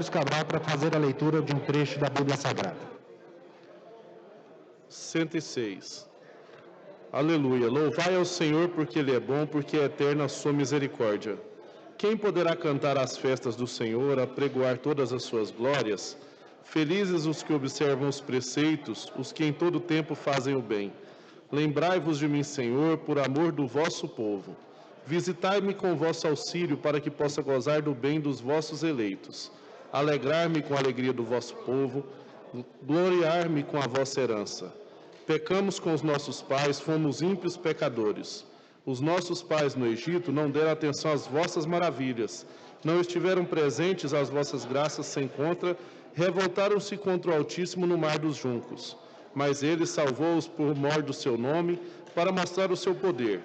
Carlos Cabral para fazer a leitura de um trecho da Bíblia Sagrada. 106. Aleluia. Louvai ao Senhor porque Ele é bom, porque é eterna a sua misericórdia. Quem poderá cantar as festas do Senhor, apregoar todas as suas glórias? Felizes os que observam os preceitos, os que em todo tempo fazem o bem. Lembrai-vos de mim, Senhor, por amor do vosso povo. Visitai-me com vosso auxílio, para que possa gozar do bem dos vossos eleitos. Alegrar-me com a alegria do vosso povo, gloriar-me com a vossa herança. Pecamos com os nossos pais, fomos ímpios pecadores. Os nossos pais no Egito não deram atenção às vossas maravilhas, não estiveram presentes às vossas graças sem contra, revoltaram-se contra o Altíssimo no mar dos juncos. Mas ele salvou-os por mor do seu nome, para mostrar o seu poder.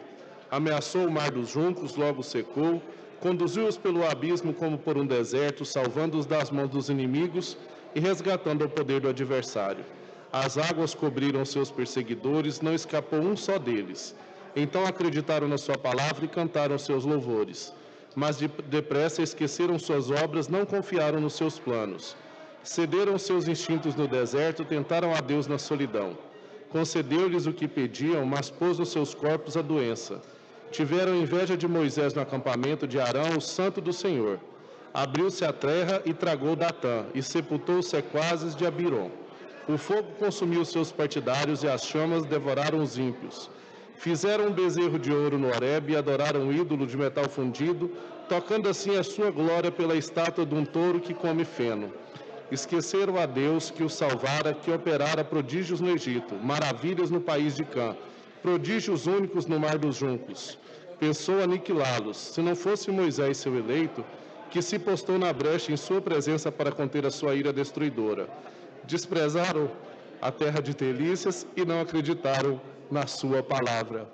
Ameaçou o mar dos juncos, logo secou, conduziu-os pelo abismo como por um deserto, salvando-os das mãos dos inimigos e resgatando o poder do adversário. As águas cobriram seus perseguidores, não escapou um só deles. Então acreditaram na sua palavra e cantaram seus louvores. Mas depressa esqueceram suas obras, não confiaram nos seus planos. Cederam seus instintos no deserto, tentaram a Deus na solidão. Concedeu-lhes o que pediam, mas pôs nos seus corpos a doença. Tiveram inveja de Moisés no acampamento de Arão, o santo do Senhor. Abriu-se a terra e tragou Datã, e sepultou os sequazes de Abirom. O fogo consumiu seus partidários e as chamas devoraram os ímpios. Fizeram um bezerro de ouro no Horebe e adoraram um ídolo de metal fundido, tocando assim a sua glória pela estátua de um touro que come feno. Esqueceram a Deus que os salvara, que operara prodígios no Egito, maravilhas no país de Cã, prodígios únicos no mar dos juncos. Pensou aniquilá-los, se não fosse Moisés seu eleito, que se postou na brecha em sua presença para conter a sua ira destruidora. Desprezaram a terra de delícias e não acreditaram na sua palavra.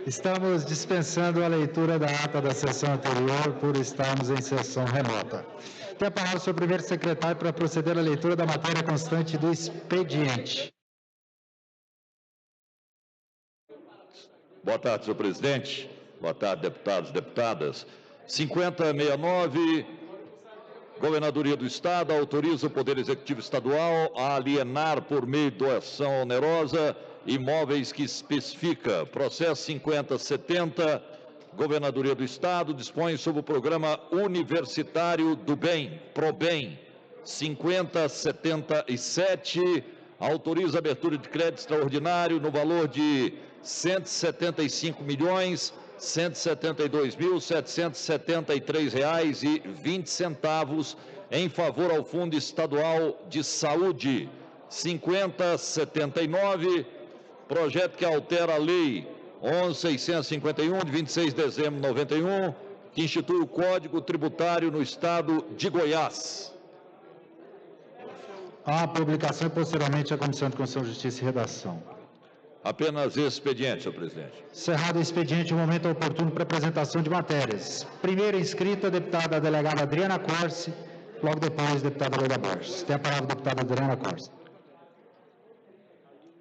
Estamos dispensando a leitura da ata da sessão anterior por estarmos em sessão remota. Tem a palavra o senhor primeiro secretário para proceder à leitura da matéria constante do expediente. Boa tarde, senhor presidente. Boa tarde, deputados e deputadas. 5069, Governadoria do Estado autoriza o Poder Executivo Estadual a alienar por meio de doação onerosa imóveis que especifica. Processo 5070, Governadoria do Estado dispõe sobre o Programa Universitário do Bem, ProBem. 5077, autoriza a abertura de crédito extraordinário no valor de R$ 172.773,20 em favor ao Fundo Estadual de Saúde. 5079, projeto que altera a Lei 11.651, de 26 de dezembro de 91, que institui o Código Tributário no Estado de Goiás. A publicação e posteriormente a Comissão de Constituição, Justiça e Redação. Apenas esse expediente, senhor presidente. Encerrado o expediente, o momento oportuno para apresentação de matérias. Primeira inscrita, a deputada delegada Adriana Corse, logo depois, deputada Leila Borges. Tem a palavra a deputada Adriana Corse.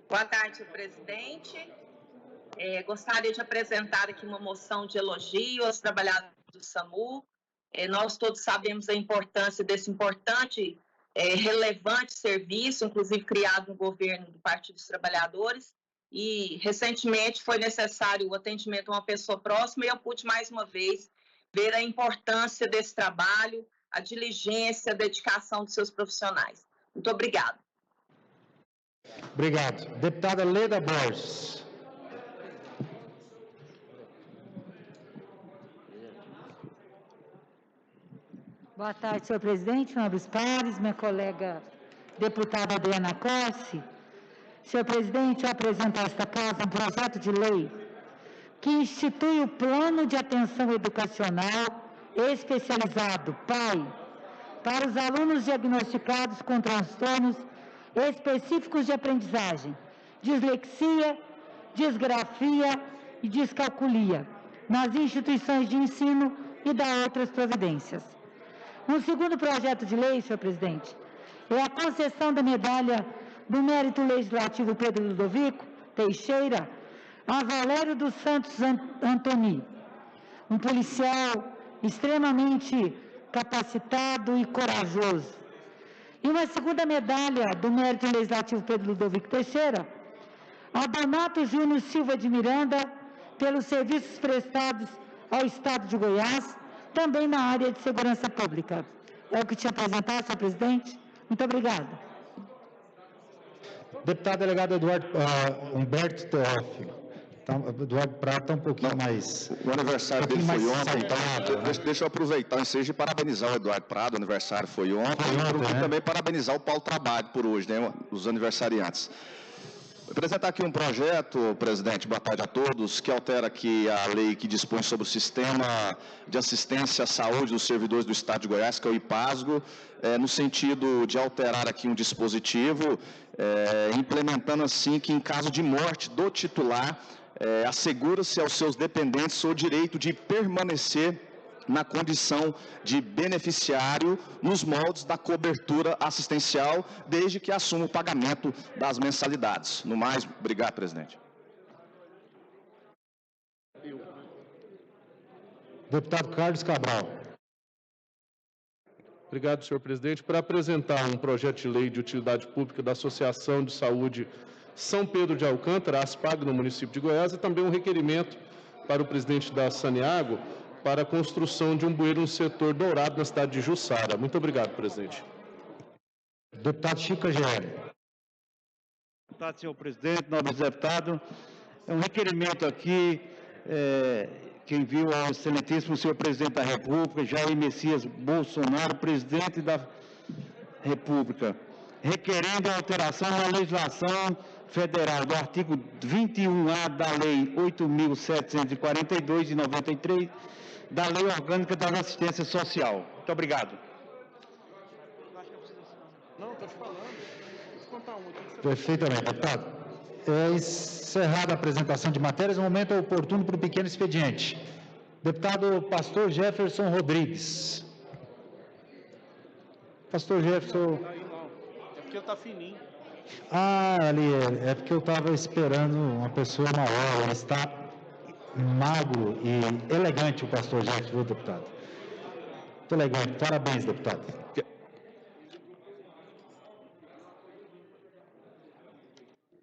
Boa tarde, senhor presidente. Gostaria de apresentar aqui uma moção de elogio aos trabalhadores do SAMU. Nós todos sabemos a importância desse importante, relevante serviço, inclusive criado no governo do Partido dos Trabalhadores, e recentemente foi necessário o atendimento a uma pessoa próxima e eu pude mais uma vez ver a importância desse trabalho, a diligência, a dedicação dos seus profissionais. Muito obrigada. Obrigado. Deputada Leila Borges. Boa tarde, senhor presidente, nobres pares, minha colega deputada Adriana Corse. Senhor presidente, eu apresento a esta casa um projeto de lei que institui o Plano de Atenção Educacional Especializado, PAI, para os alunos diagnosticados com transtornos específicos de aprendizagem, dislexia, disgrafia e descalculia, nas instituições de ensino e da outras providências. Um segundo projeto de lei, senhor presidente, é a concessão da medalha do Mérito Legislativo Pedro Ludovico Teixeira a Valério dos Santos Antoni, um policial extremamente capacitado e corajoso. E uma segunda medalha do Mérito Legislativo Pedro Ludovico Teixeira, a Donato Júnior Silva de Miranda, pelos serviços prestados ao Estado de Goiás, também na área de segurança pública. É o que tinha apresentado, senhor presidente. Muito obrigada. Deputado delegado Humberto Teófilo. Eduardo Prata está um pouquinho mais... O aniversário dele foi ontem. Então, Deixa eu aproveitar o ensejo e parabenizar o Eduardo Prado. O aniversário foi ontem. E também parabenizar o Paulo Trabalho por hoje, né? Os aniversariantes. Vou apresentar aqui um projeto, presidente, boa tarde a todos, que altera aqui a lei que dispõe sobre o Sistema de Assistência à Saúde dos Servidores do Estado de Goiás, que é o IPASGO, no sentido de alterar aqui um dispositivo, implementando assim que em caso de morte do titular, assegura-se aos seus dependentes o direito de permanecer na condição de beneficiário nos moldes da cobertura assistencial, desde que assuma o pagamento das mensalidades. No mais, obrigado, presidente. Deputado Carlos Cabral. Obrigado, senhor presidente. Para apresentar um projeto de lei de utilidade pública da Associação de Saúde São Pedro de Alcântara, ASPAG, no município de Goiás, e também um requerimento para o presidente da Saneago para a construção de um bueiro no setor dourado na cidade de Jussara. Muito obrigado, presidente. Deputado Chico Agieri. Deputado, senhor presidente, nobres deputados, é um requerimento aqui que envio ao excelentíssimo senhor presidente da República, Jair Messias Bolsonaro, presidente da República, requerendo a alteração na legislação federal do artigo 21A da Lei 8.742 de 93, da Lei Orgânica da Assistência Social. Muito obrigado. Perfeitamente, deputado. Encerrada a apresentação de matérias, o momento é oportuno para o pequeno expediente. Deputado Pastor Jefferson Rodrigues. Pastor Jefferson... É porque está fininho. Ali, é porque eu estava esperando uma pessoa maior, ele está magro e elegante, o pastor Jefferson, viu, deputado? Muito elegante, parabéns, deputado.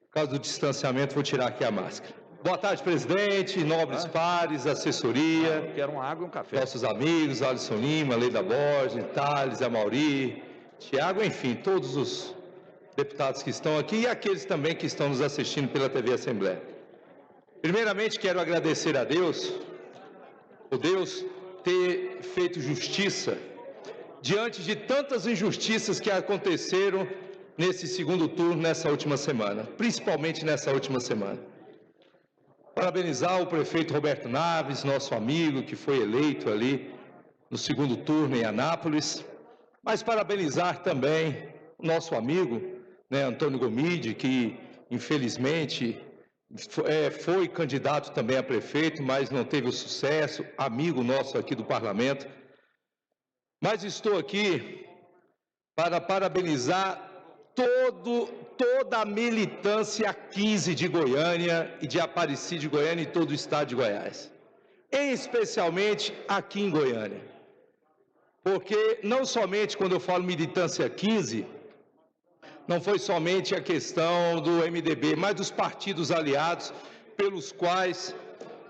Por causa do distanciamento, vou tirar aqui a máscara. Boa tarde, presidente, nobres pares, assessoria. Quero uma água e um café. Nossos amigos, Alisson Lima, Leida Borges, Thales, Amauri, Tiago, enfim, todos os deputados que estão aqui e aqueles também que estão nos assistindo pela TV Assembleia. Primeiramente, quero agradecer a Deus, por Deus ter feito justiça diante de tantas injustiças que aconteceram nesse segundo turno, nessa última semana, principalmente nessa última semana. Parabenizar o prefeito Roberto Naves, nosso amigo, que foi eleito ali no segundo turno em Anápolis, mas parabenizar também o nosso amigo, Antônio Gomide, que infelizmente foi candidato também a prefeito, mas não teve o sucesso, amigo nosso aqui do parlamento. Mas estou aqui para parabenizar toda a militância 15 de Goiânia e de Aparecida de Goiânia e todo o estado de Goiás, especialmente aqui em Goiânia, porque não somente quando eu falo militância 15, não foi somente a questão do MDB, mas dos partidos aliados pelos quais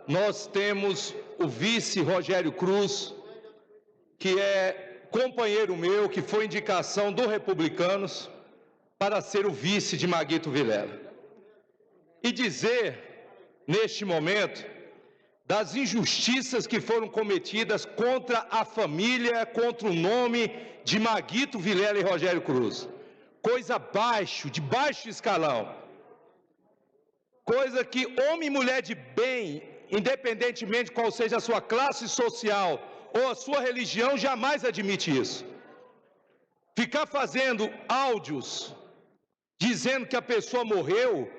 nós temos o vice Rogério Cruz, que é companheiro meu, que foi indicação do Republicanos para ser o vice de Maguito Vilela. E dizer, neste momento, das injustiças que foram cometidas contra a família, contra o nome de Maguito Vilela e Rogério Cruz. Coisa de baixo escalão. Coisa que homem e mulher de bem, independentemente qual seja a sua classe social ou a sua religião, jamais admite isso. Ficar fazendo áudios dizendo que a pessoa morreu,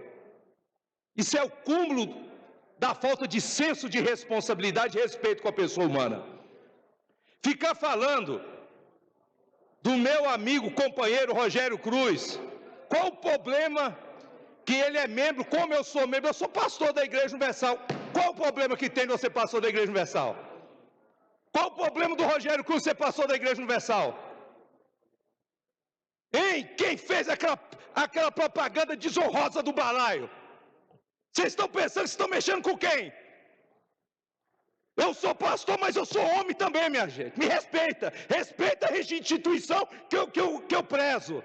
isso é o cúmulo da falta de senso de responsabilidade e respeito com a pessoa humana. Ficar falando do meu amigo, companheiro Rogério Cruz, qual o problema que ele é membro, como eu sou membro, eu sou pastor da Igreja Universal. Qual o problema que tem de você ser pastor da Igreja Universal? Qual o problema do Rogério Cruz ser pastor da Igreja Universal? Hein? Quem fez aquela propaganda desonrosa do balaio? Vocês estão pensando que estão mexendo com quem? Eu sou pastor, mas eu sou homem também, minha gente. Me respeita. Respeita a instituição que eu prezo.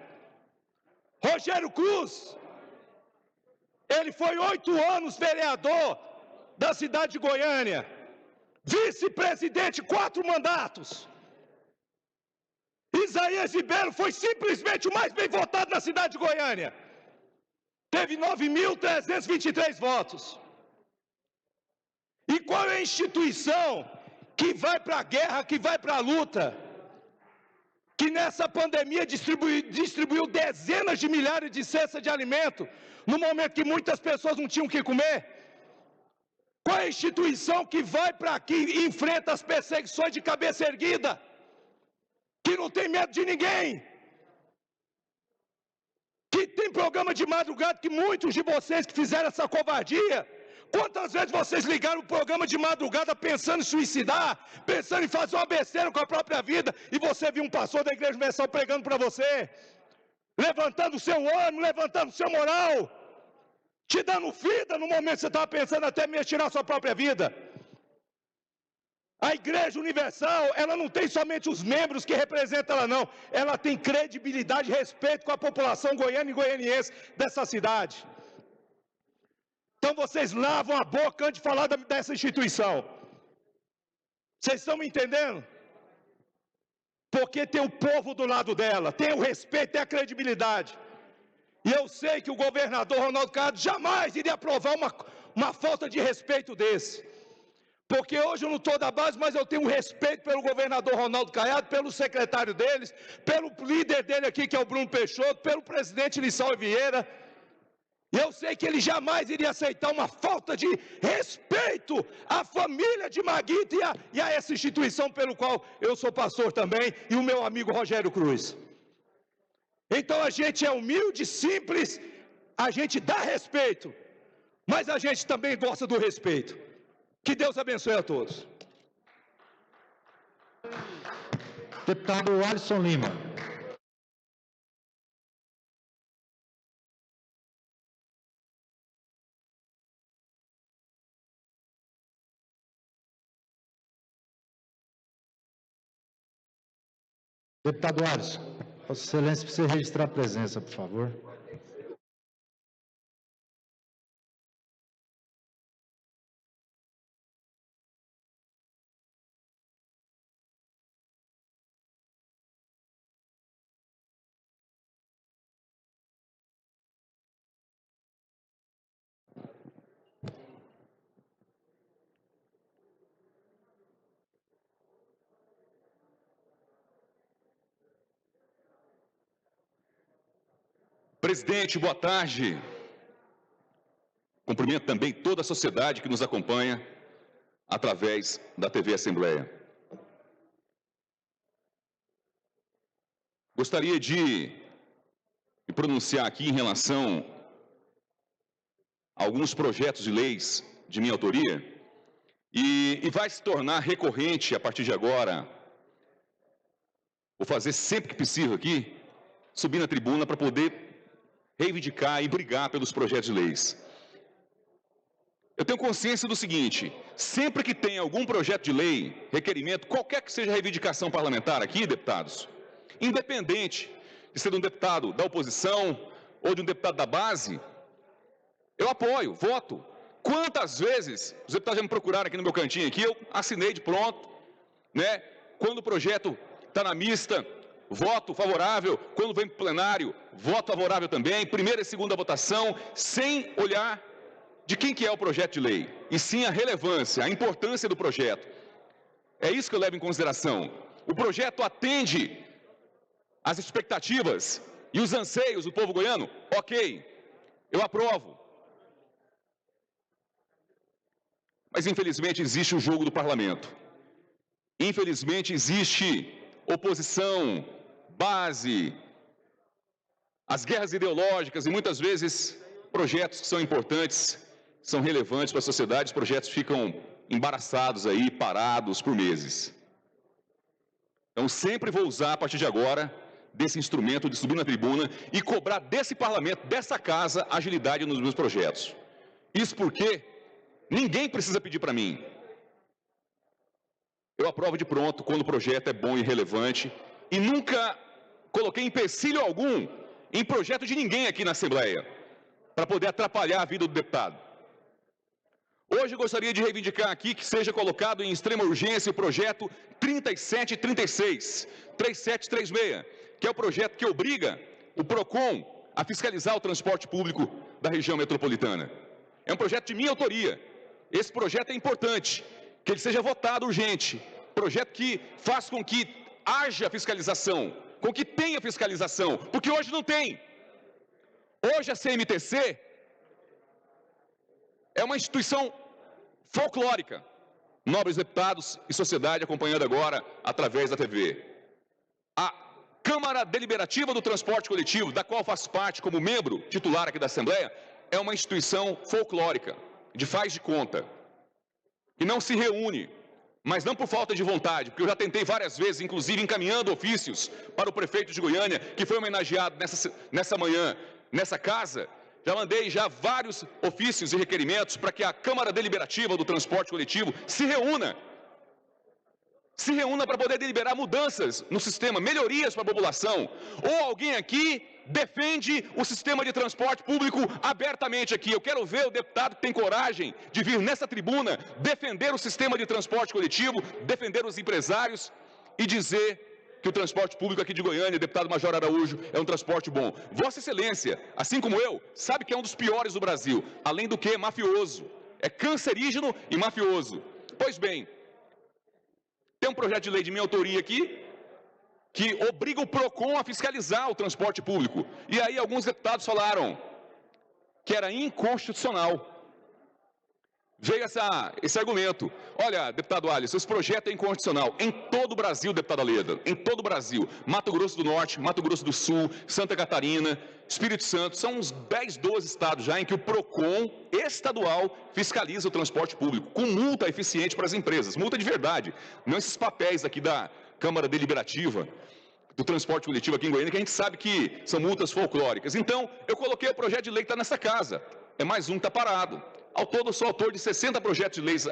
Rogério Cruz, ele foi 8 anos vereador da cidade de Goiânia. Vice-presidente, 4 mandatos. Isaías Ribeiro foi simplesmente o mais bem votado na cidade de Goiânia. Teve 9.323 votos. E qual é a instituição que vai para a guerra, que vai para a luta, que nessa pandemia distribuiu dezenas de milhares de cestas de alimento, no momento que muitas pessoas não tinham o que comer? Qual é a instituição que vai para aqui e enfrenta as perseguições de cabeça erguida, que não tem medo de ninguém, que tem programa de madrugada, que muitos de vocês que fizeram essa covardia, quantas vezes vocês ligaram o programa de madrugada pensando em suicidar, pensando em fazer uma besteira com a própria vida, e você viu um pastor da Igreja Universal pregando para você, levantando o seu ânimo, levantando o seu moral, te dando vida no momento que você estava pensando até mesmo tirar a sua própria vida. A Igreja Universal, ela não tem somente os membros que representam ela não, ela tem credibilidade e respeito com a população goiana e goianiense dessa cidade. Então vocês lavam a boca antes de falar dessa instituição. Vocês estão me entendendo? Porque tem o povo do lado dela, tem o respeito, tem a credibilidade. E eu sei que o governador Ronaldo Caiado jamais iria aprovar uma falta de respeito desse. Porque hoje eu não estou da base, mas eu tenho um respeito pelo governador Ronaldo Caiado, pelo secretário deles, pelo líder dele aqui, que é o Bruno Peixoto, pelo presidente Lissau Vieira. E eu sei que ele jamais iria aceitar uma falta de respeito à família de Maguito e a essa instituição pelo qual eu sou pastor também, e o meu amigo Rogério Cruz. Então a gente é humilde, simples, a gente dá respeito, mas a gente também gosta do respeito. Que Deus abençoe a todos. Deputado Alisson Lima. Deputado Alisson, Vossa Excelência precisa registrar a presença, por favor. Presidente, boa tarde. Cumprimento também toda a sociedade que nos acompanha através da TV Assembleia. Gostaria de me pronunciar aqui em relação a alguns projetos de leis de minha autoria e vai se tornar recorrente a partir de agora. Vou fazer sempre que possível aqui, subir na tribuna para poder reivindicar e brigar pelos projetos de leis. Eu tenho consciência do seguinte: sempre que tem algum projeto de lei, requerimento, qualquer que seja a reivindicação parlamentar aqui, deputados, independente de ser um deputado da oposição ou de um deputado da base, eu apoio, voto. Quantas vezes os deputados já me procuraram aqui no meu cantinho aqui, eu assinei de pronto, né? Quando o projeto está na mista, voto favorável. Quando vem para o plenário, voto favorável também. Primeira e segunda votação, sem olhar de quem que é o projeto de lei, e sim a relevância, a importância do projeto. É isso que eu levo em consideração. O projeto atende às expectativas e os anseios do povo goiano? Ok, eu aprovo. Mas infelizmente existe o jogo do parlamento. Infelizmente existe oposição, base, as guerras ideológicas e muitas vezes projetos que são importantes, são relevantes para a sociedade, os projetos ficam embaraçados aí, parados por meses. Então, sempre vou usar, a partir de agora, desse instrumento de subir na tribuna e cobrar desse parlamento, dessa casa, agilidade nos meus projetos. Isso porque ninguém precisa pedir para mim. Eu aprovo de pronto quando o projeto é bom e relevante e nunca coloquei empecilho algum em projeto de ninguém aqui na Assembleia para poder atrapalhar a vida do deputado. Hoje eu gostaria de reivindicar aqui que seja colocado em extrema urgência o projeto 3736, 3736, que é o projeto que obriga o PROCON a fiscalizar o transporte público da região metropolitana. É um projeto de minha autoria. Esse projeto é importante, que ele seja votado urgente. Projeto que faz com que haja fiscalização, com que tenha fiscalização, porque hoje não tem. Hoje a CMTC é uma instituição folclórica. Nobres deputados e sociedade acompanhando agora através da TV. A Câmara Deliberativa do Transporte Coletivo, da qual faço parte como membro titular aqui da Assembleia, é uma instituição folclórica, de faz de conta, que não se reúne, mas não por falta de vontade, porque eu já tentei várias vezes, inclusive encaminhando ofícios para o prefeito de Goiânia, que foi homenageado nessa manhã, nessa casa. Já mandei vários ofícios e requerimentos para que a Câmara Deliberativa do Transporte Coletivo se reúna para poder deliberar mudanças no sistema, melhorias para a população. Ou alguém aqui defende o sistema de transporte público abertamente aqui. Eu quero ver o deputado que tem coragem de vir nessa tribuna defender o sistema de transporte coletivo, defender os empresários e dizer que o transporte público aqui de Goiânia, deputado Major Araújo, é um transporte bom. Vossa Excelência, assim como eu, sabe que é um dos piores do Brasil, além do que é mafioso, é cancerígeno e mafioso. Pois bem, tem um projeto de lei de minha autoria aqui, que obriga o PROCON a fiscalizar o transporte público. E aí alguns deputados falaram que era inconstitucional. Veio esse argumento. Olha, deputado Alisson, esse projeto é inconstitucional. Em todo o Brasil, deputada Leda, em todo o Brasil, Mato Grosso do Norte, Mato Grosso do Sul, Santa Catarina, Espírito Santo, são uns 10, 12 estados já em que o PROCON estadual fiscaliza o transporte público, com multa eficiente para as empresas, multa de verdade, não esses papéis aqui da Câmara Deliberativa do Transporte Coletivo aqui em Goiânia, que a gente sabe que são multas folclóricas. Então, eu coloquei o projeto de lei que está nessa casa. É mais um que está parado. Ao todo, eu sou autor de 60 projetos de leis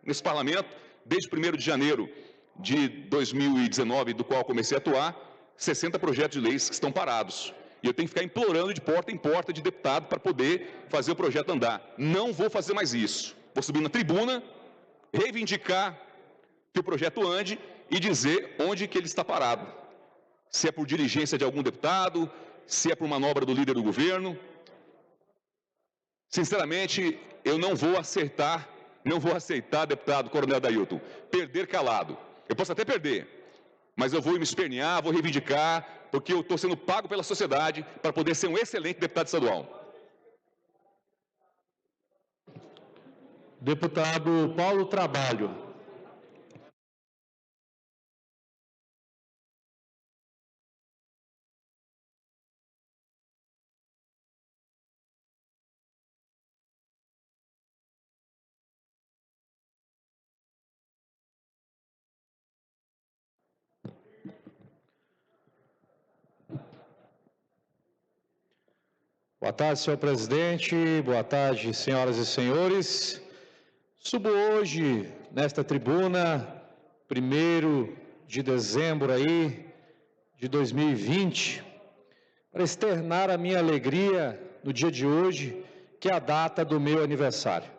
nesse parlamento, desde 1º de janeiro de 2019, do qual comecei a atuar, 60 projetos de leis que estão parados. E eu tenho que ficar implorando de porta em porta de deputado para poder fazer o projeto andar. Não vou fazer mais isso. Vou subir na tribuna, reivindicar que o projeto ande e dizer onde que ele está parado. Se é por diligência de algum deputado, se é por manobra do líder do governo. Sinceramente, eu não vou aceitar, deputado Coronel Dailton, perder calado. Eu posso até perder, mas eu vou me espernear, vou reivindicar, porque eu estou sendo pago pela sociedade para poder ser um excelente deputado estadual. Deputado Paulo Trabalho. Boa tarde, senhor presidente. Boa tarde, senhoras e senhores. Subo hoje, nesta tribuna, 1º de dezembro aí, de 2020, para externar a minha alegria no dia de hoje, que é a data do meu aniversário.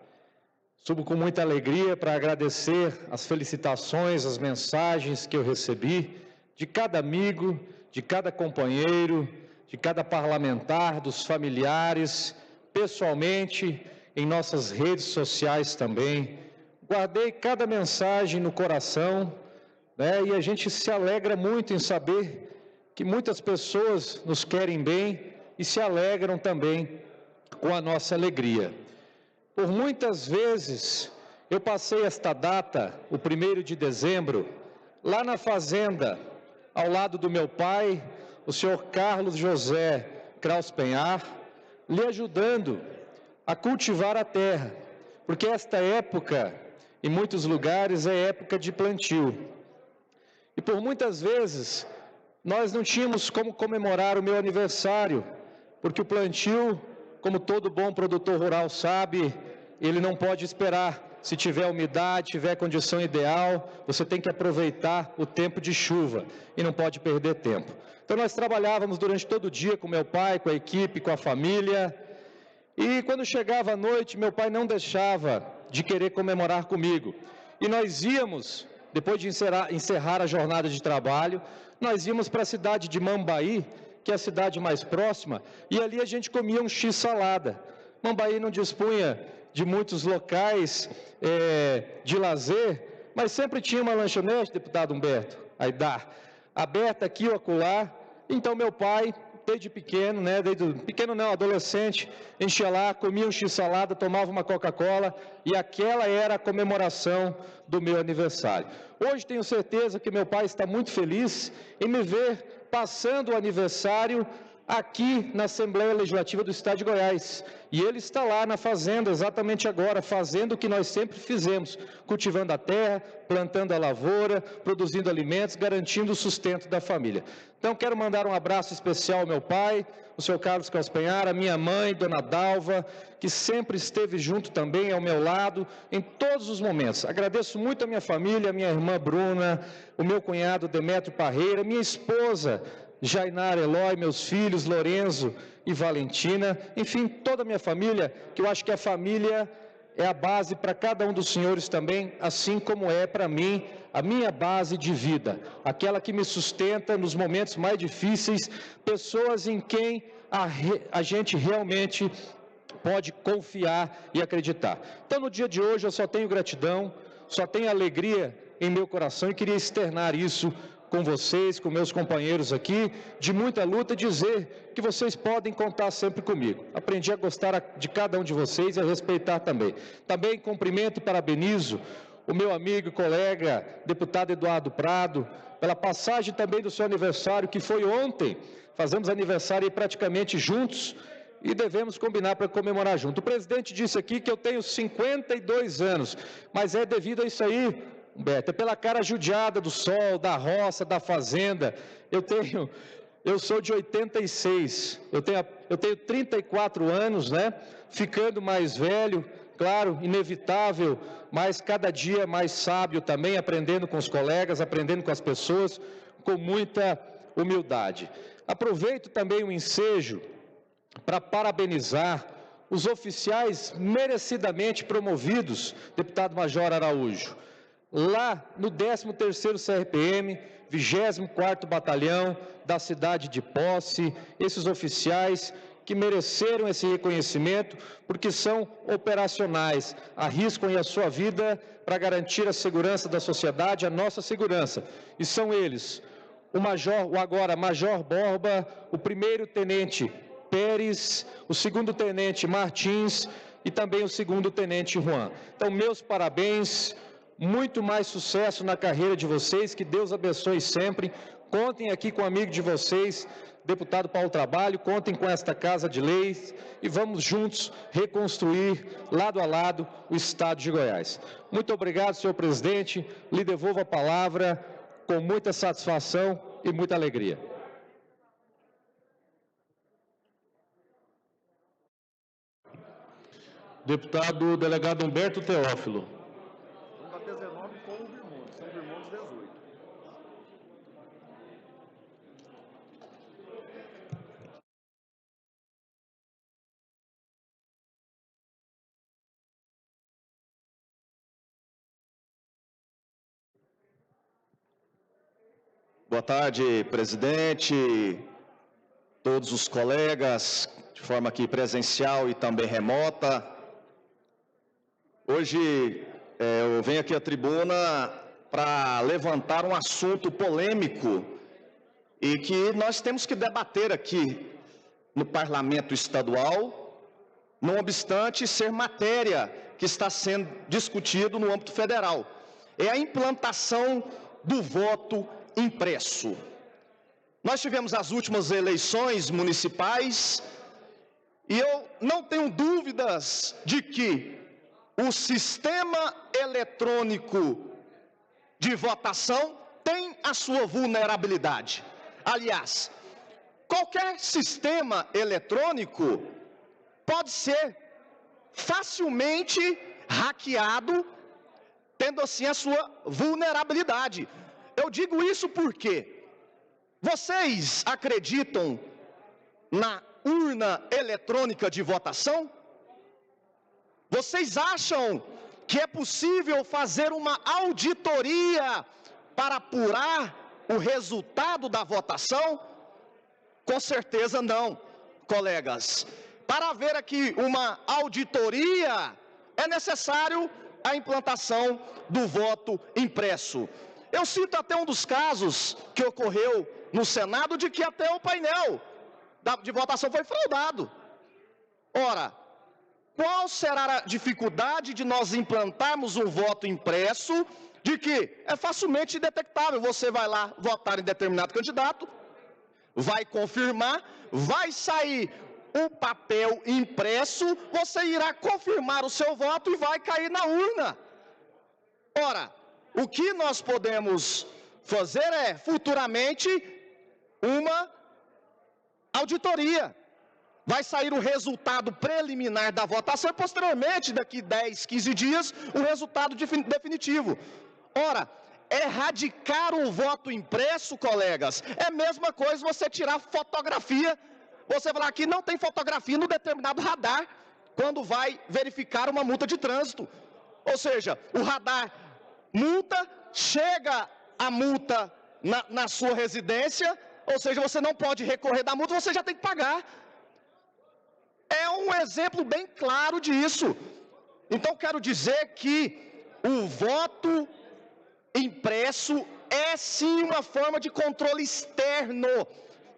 Subo com muita alegria para agradecer as felicitações, as mensagens que eu recebi de cada amigo, de cada companheiro, de cada parlamentar, dos familiares, pessoalmente, em nossas redes sociais também. Guardei cada mensagem no coração, né? E a gente se alegra muito em saber que muitas pessoas nos querem bem e se alegram também com a nossa alegria. Por muitas vezes, eu passei esta data, o 1º de dezembro, lá na fazenda, ao lado do meu pai, o senhor Carlos José Kraus Penhar, lhe ajudando a cultivar a terra, porque esta época, em muitos lugares, é época de plantio. E por muitas vezes, nós não tínhamos como comemorar o meu aniversário, porque o plantio, como todo bom produtor rural sabe, ele não pode esperar. Se tiver umidade, tiver condição ideal, você tem que aproveitar o tempo de chuva e não pode perder tempo. Então nós trabalhávamos durante todo o dia com meu pai, com a equipe, com a família, e quando chegava a noite, meu pai não deixava de querer comemorar comigo. E nós íamos, depois de encerrar a jornada de trabalho, nós íamos para a cidade de Mambaí, que é a cidade mais próxima, e ali a gente comia um x-salada. Mambaí não dispunha de muitos locais de lazer, mas sempre tinha uma lanchonete, deputado Humberto Aidar, aberta aqui ou acolá. Então meu pai, desde pequeno, adolescente, enchia lá, comia um x-salada, tomava uma Coca-Cola, e aquela era a comemoração do meu aniversário. Hoje tenho certeza que meu pai está muito feliz em me ver passando o aniversário aqui na Assembleia Legislativa do Estado de Goiás. E ele está lá na fazenda, exatamente agora, fazendo o que nós sempre fizemos, cultivando a terra, plantando a lavoura, produzindo alimentos, garantindo o sustento da família. Então, quero mandar um abraço especial ao meu pai, o senhor Carlos Caspenhar, a minha mãe, dona Dalva, que sempre esteve junto também ao meu lado, em todos os momentos. Agradeço muito a minha família, a minha irmã Bruna, o meu cunhado Demétrio Parreira, minha esposa, Jainar Eloy, meus filhos, Lorenzo e Valentina, enfim, toda a minha família, que eu acho que a família é a base para cada um dos senhores também, assim como é para mim a minha base de vida, aquela que me sustenta nos momentos mais difíceis, pessoas em quem a gente realmente pode confiar e acreditar. Então, no dia de hoje, eu só tenho gratidão, só tenho alegria em meu coração e queria externar isso com vocês, com meus companheiros aqui, de muita luta, dizer que vocês podem contar sempre comigo. Aprendi a gostar de cada um de vocês e a respeitar também. Também cumprimento e parabenizo o meu amigo e colega, deputado Eduardo Prado, pela passagem também do seu aniversário, que foi ontem. Fazemos aniversário aí praticamente juntos e devemos combinar para comemorar junto. O presidente disse aqui que eu tenho 52 anos, mas é devido a isso aí, Humberto, é pela cara judiada do sol, da roça, da fazenda. Eu sou de 86, eu tenho 34 anos, né? Ficando mais velho, claro, inevitável, mas cada dia mais sábio também, aprendendo com os colegas, aprendendo com as pessoas, com muita humildade. Aproveito também o ensejo para parabenizar os oficiais merecidamente promovidos, deputado Major Araújo, lá no 13º CRPM, 24º Batalhão da cidade de Posse, esses oficiais que mereceram esse reconhecimento porque são operacionais, arriscam a sua vida para garantir a segurança da sociedade, a nossa segurança. E são eles, o agora Major Borba, o 1º Tenente Pérez, o 2º Tenente Martins e também o 2º Tenente Juan. Então, meus parabéns. Muito mais sucesso na carreira de vocês, que Deus abençoe sempre. Contem aqui com o amigo de vocês, deputado Paulo Trabalho, contem com esta Casa de Leis e vamos juntos reconstruir, lado a lado, o Estado de Goiás. Muito obrigado, senhor presidente. Lhe devolvo a palavra com muita satisfação e muita alegria. Deputado delegado Humberto Teófilo. Boa tarde, presidente, todos os colegas, de forma aqui presencial e também remota. Hoje eu venho aqui à tribuna para levantar um assunto polêmico e que nós temos que debater aqui no Parlamento Estadual, não obstante ser matéria que está sendo discutido no âmbito federal. É a implantação do voto impresso. Nós tivemos as últimas eleições municipais E eu não tenho dúvidas de que o sistema eletrônico de votação tem a sua vulnerabilidade. Aliás, qualquer sistema eletrônico pode ser facilmente hackeado, tendo assim a sua vulnerabilidade. Eu digo isso porque vocês acreditam na urna eletrônica de votação? Vocês acham que é possível fazer uma auditoria para apurar o resultado da votação? Com certeza não, colegas. Para haver aqui uma auditoria, é necessário a implantação do voto impresso. Eu cito até um dos casos que ocorreu no Senado, de que até o painel de votação foi fraudado. Ora, qual será a dificuldade de nós implantarmos um voto impresso, de que é facilmente detectável? Você vai lá votar em determinado candidato, vai confirmar, vai sair o papel impresso, você irá confirmar o seu voto e vai cair na urna. Ora, o que nós podemos fazer é, futuramente, uma auditoria. Vai sair o resultado preliminar da votação e, posteriormente, daqui 10, 15 dias, o resultado definitivo. Ora, erradicar o voto impresso, colegas, é a mesma coisa você tirar fotografia. Você falar que não tem fotografia no determinado radar, quando vai verificar uma multa de trânsito. Ou seja, o radar multa, chega a multa na sua residência, ou seja, você não pode recorrer da multa, você já tem que pagar. É um exemplo bem claro disso. Então, quero dizer que o voto impresso é sim uma forma de controle externo,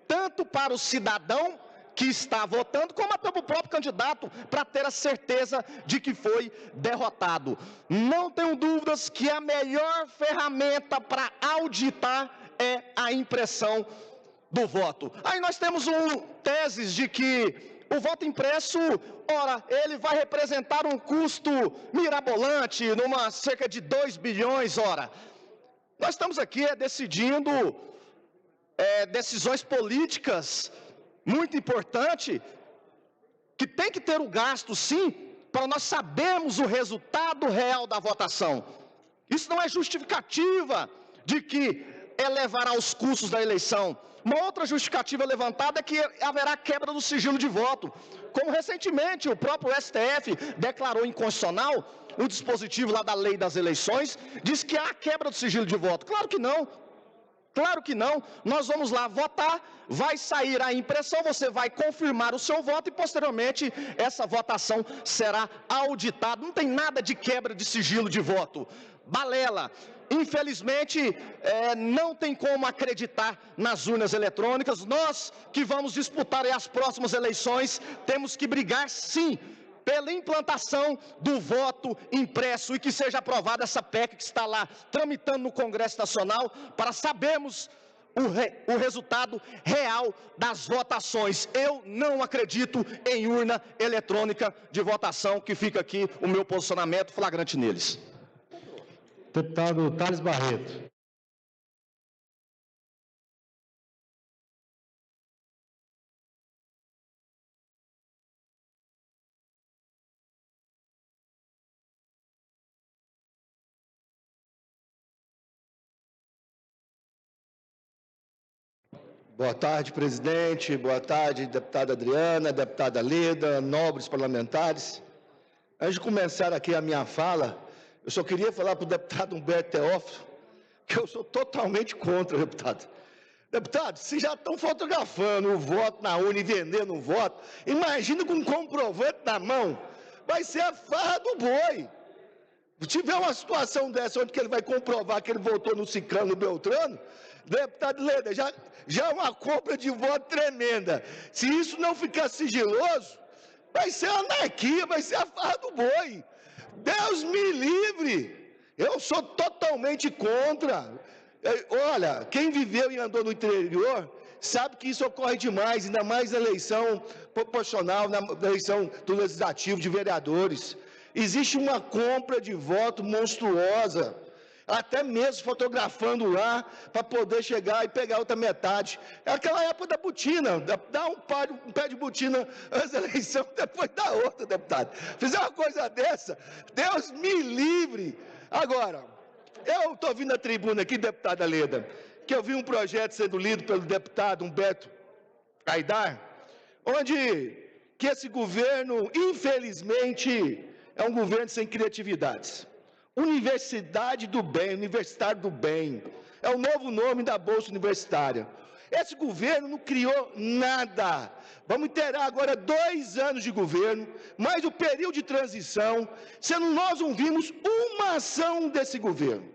tanto para o cidadão que está votando, como até para o próprio candidato, para ter a certeza de que foi derrotado. Não tenho dúvidas que a melhor ferramenta para auditar é a impressão do voto. Aí nós temos teses de que o voto impresso, ora, ele vai representar um custo mirabolante, numa cerca de 2 bilhões, ora. Nós estamos aqui decidindo decisões políticas muito importantes, que tem que ter o gasto, sim, para nós sabermos o resultado real da votação. Isso não é justificativa de que elevará os custos da eleição. Uma outra justificativa levantada é que haverá quebra do sigilo de voto. Como recentemente o próprio STF declarou inconstitucional um dispositivo lá da lei das eleições, diz que há quebra do sigilo de voto. Claro que não. Claro que não. Nós vamos lá votar, vai sair a impressão, você vai confirmar o seu voto e posteriormente essa votação será auditada. Não tem nada de quebra de sigilo de voto. Balela. Infelizmente, não tem como acreditar nas urnas eletrônicas. Nós que vamos disputar as próximas eleições, temos que brigar sim pela implantação do voto impresso e que seja aprovada essa PEC que está lá tramitando no Congresso Nacional, para sabermos o resultado real das votações. Eu não acredito em urna eletrônica de votação, que fica aqui o meu posicionamento flagrante neles. Deputado Thales Barreto. Boa tarde, presidente. Boa tarde, deputada Adriana, deputada Leda, nobres parlamentares. Antes de começar aqui a minha fala, eu só queria falar para o deputado Humberto Teófilo que eu sou totalmente contra, deputado. Deputado, se já estão fotografando o voto na urna e vendendo o voto, imagina com um comprovante na mão, vai ser a farra do boi. Se tiver uma situação dessa onde que ele vai comprovar que ele votou no Ciclano, no Beltrano, deputado Leda, já é uma compra de voto tremenda. Se isso não ficar sigiloso, vai ser anarquia, vai ser a farra do boi. Deus me livre, eu sou totalmente contra. Olha, quem viveu e andou no interior sabe que isso ocorre demais, ainda mais na eleição proporcional, na eleição do legislativo de vereadores. Existe uma compra de voto monstruosa, até mesmo fotografando lá para poder chegar e pegar outra metade. É aquela época da botina, dá um pé de botina antes da eleição, depois dá outra, deputado. Fizer uma coisa dessa, Deus me livre. Agora, eu estou vindo à tribuna aqui, deputada Leda, que eu vi um projeto sendo lido pelo deputado Humberto Aidar, onde que esse governo, infelizmente, é um governo sem criatividades. Universidade do Bem, Universitário do Bem, é o novo nome da Bolsa Universitária. Esse governo não criou nada. Vamos ter agora 2 anos de governo, mais o período de transição, sendo nós não vimos uma ação desse governo.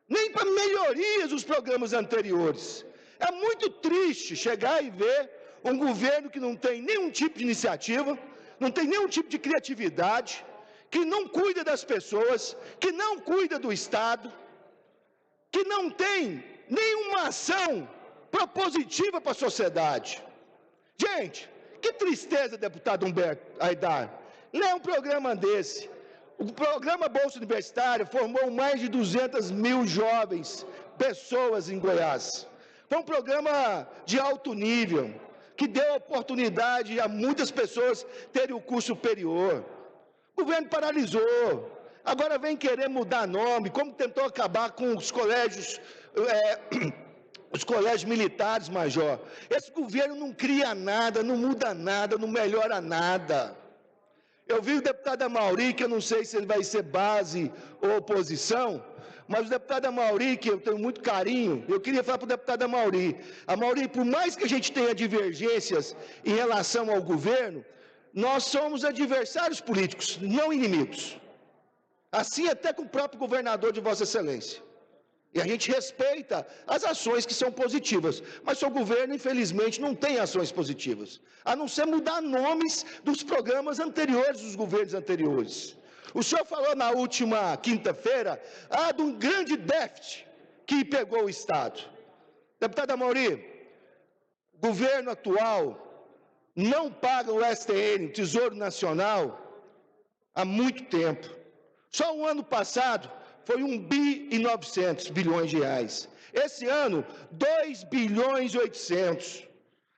Nem para melhorias dos programas anteriores. É muito triste chegar e ver um governo que não tem nenhum tipo de iniciativa, não tem nenhum tipo de criatividade, que não cuida das pessoas, que não cuida do Estado, que não tem nenhuma ação propositiva para a sociedade. Gente, que tristeza, deputado Humberto Aidar, ler um programa desse. O programa Bolsa Universitária formou mais de 200 mil jovens, pessoas em Goiás. Foi um programa de alto nível, que deu oportunidade a muitas pessoas terem o curso superior. O governo paralisou, agora vem querer mudar nome, como tentou acabar com os colégios militares, Major. Esse governo não cria nada, não muda nada, não melhora nada. Eu vi o deputado Amauri, que eu não sei se ele vai ser base ou oposição, mas o deputado Amauri, que eu tenho muito carinho, eu queria falar para o deputado Amauri. Amauri, por mais que a gente tenha divergências em relação ao governo, nós somos adversários políticos, não inimigos. Assim até com o próprio governador de Vossa Excelência. E a gente respeita as ações que são positivas, mas seu governo, infelizmente, não tem ações positivas, a não ser mudar nomes dos programas anteriores, dos governos anteriores. O senhor falou na última quinta-feira, de um grande déficit que pegou o Estado. Deputado Amauri, o governo atual não paga o STN, Tesouro Nacional, há muito tempo. Só o ano passado foi 1,9 bilhões de reais. Esse ano, 2,8 bilhões.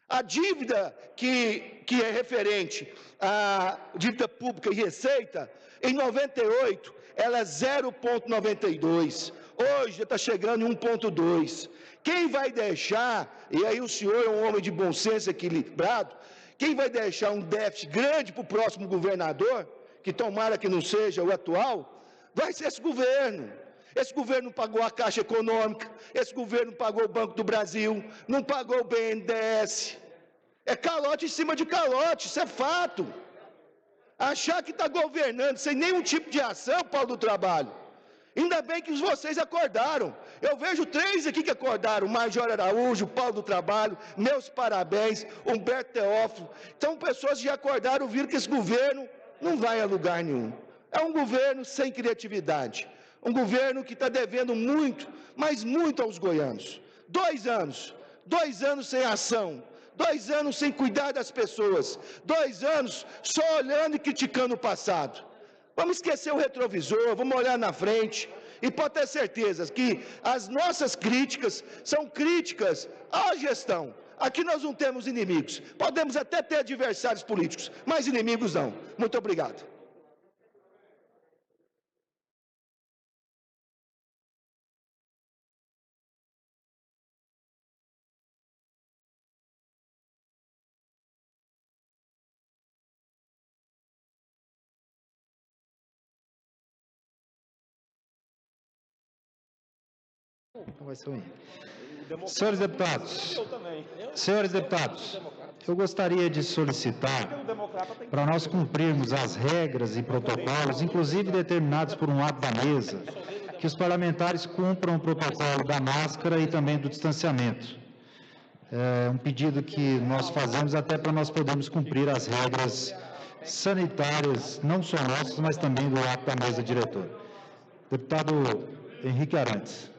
A dívida que é referente à dívida pública e receita, em 98, ela é 0,92. Hoje está chegando em 1,2. Quem vai deixar, e aí o senhor é um homem de bom senso equilibrado, quem vai deixar um déficit grande para o próximo governador, que tomara que não seja o atual, vai ser esse governo. Esse governo não pagou a Caixa Econômica, esse governo não pagou o Banco do Brasil, não pagou o BNDES. É calote em cima de calote, isso é fato. Achar que está governando sem nenhum tipo de ação, Paulo do Trabalho. Ainda bem que vocês acordaram. Eu vejo 3 aqui que acordaram, Major Araújo, Paulo do Trabalho, meus parabéns, Humberto Teófilo. Então, pessoas que já acordaram, viram que esse governo não vai a lugar nenhum. É um governo sem criatividade, um governo que está devendo muito, mas muito aos goianos. 2 anos sem ação, 2 anos sem cuidar das pessoas, 2 anos só olhando e criticando o passado. Vamos esquecer o retrovisor, vamos olhar na frente, e pode ter certeza que as nossas críticas são críticas à gestão. Aqui nós não temos inimigos, podemos até ter adversários políticos, mas inimigos não. Muito obrigado. Então vai ser um. Senhores deputados, eu gostaria de solicitar para nós cumprirmos as regras e protocolos, inclusive determinados por um ato da mesa, que os parlamentares cumpram o protocolo da máscara e também do distanciamento. É um pedido que nós fazemos até para nós podermos cumprir as regras sanitárias, não só nossas, mas também do ato da mesa diretora. Deputado Henrique Arantes.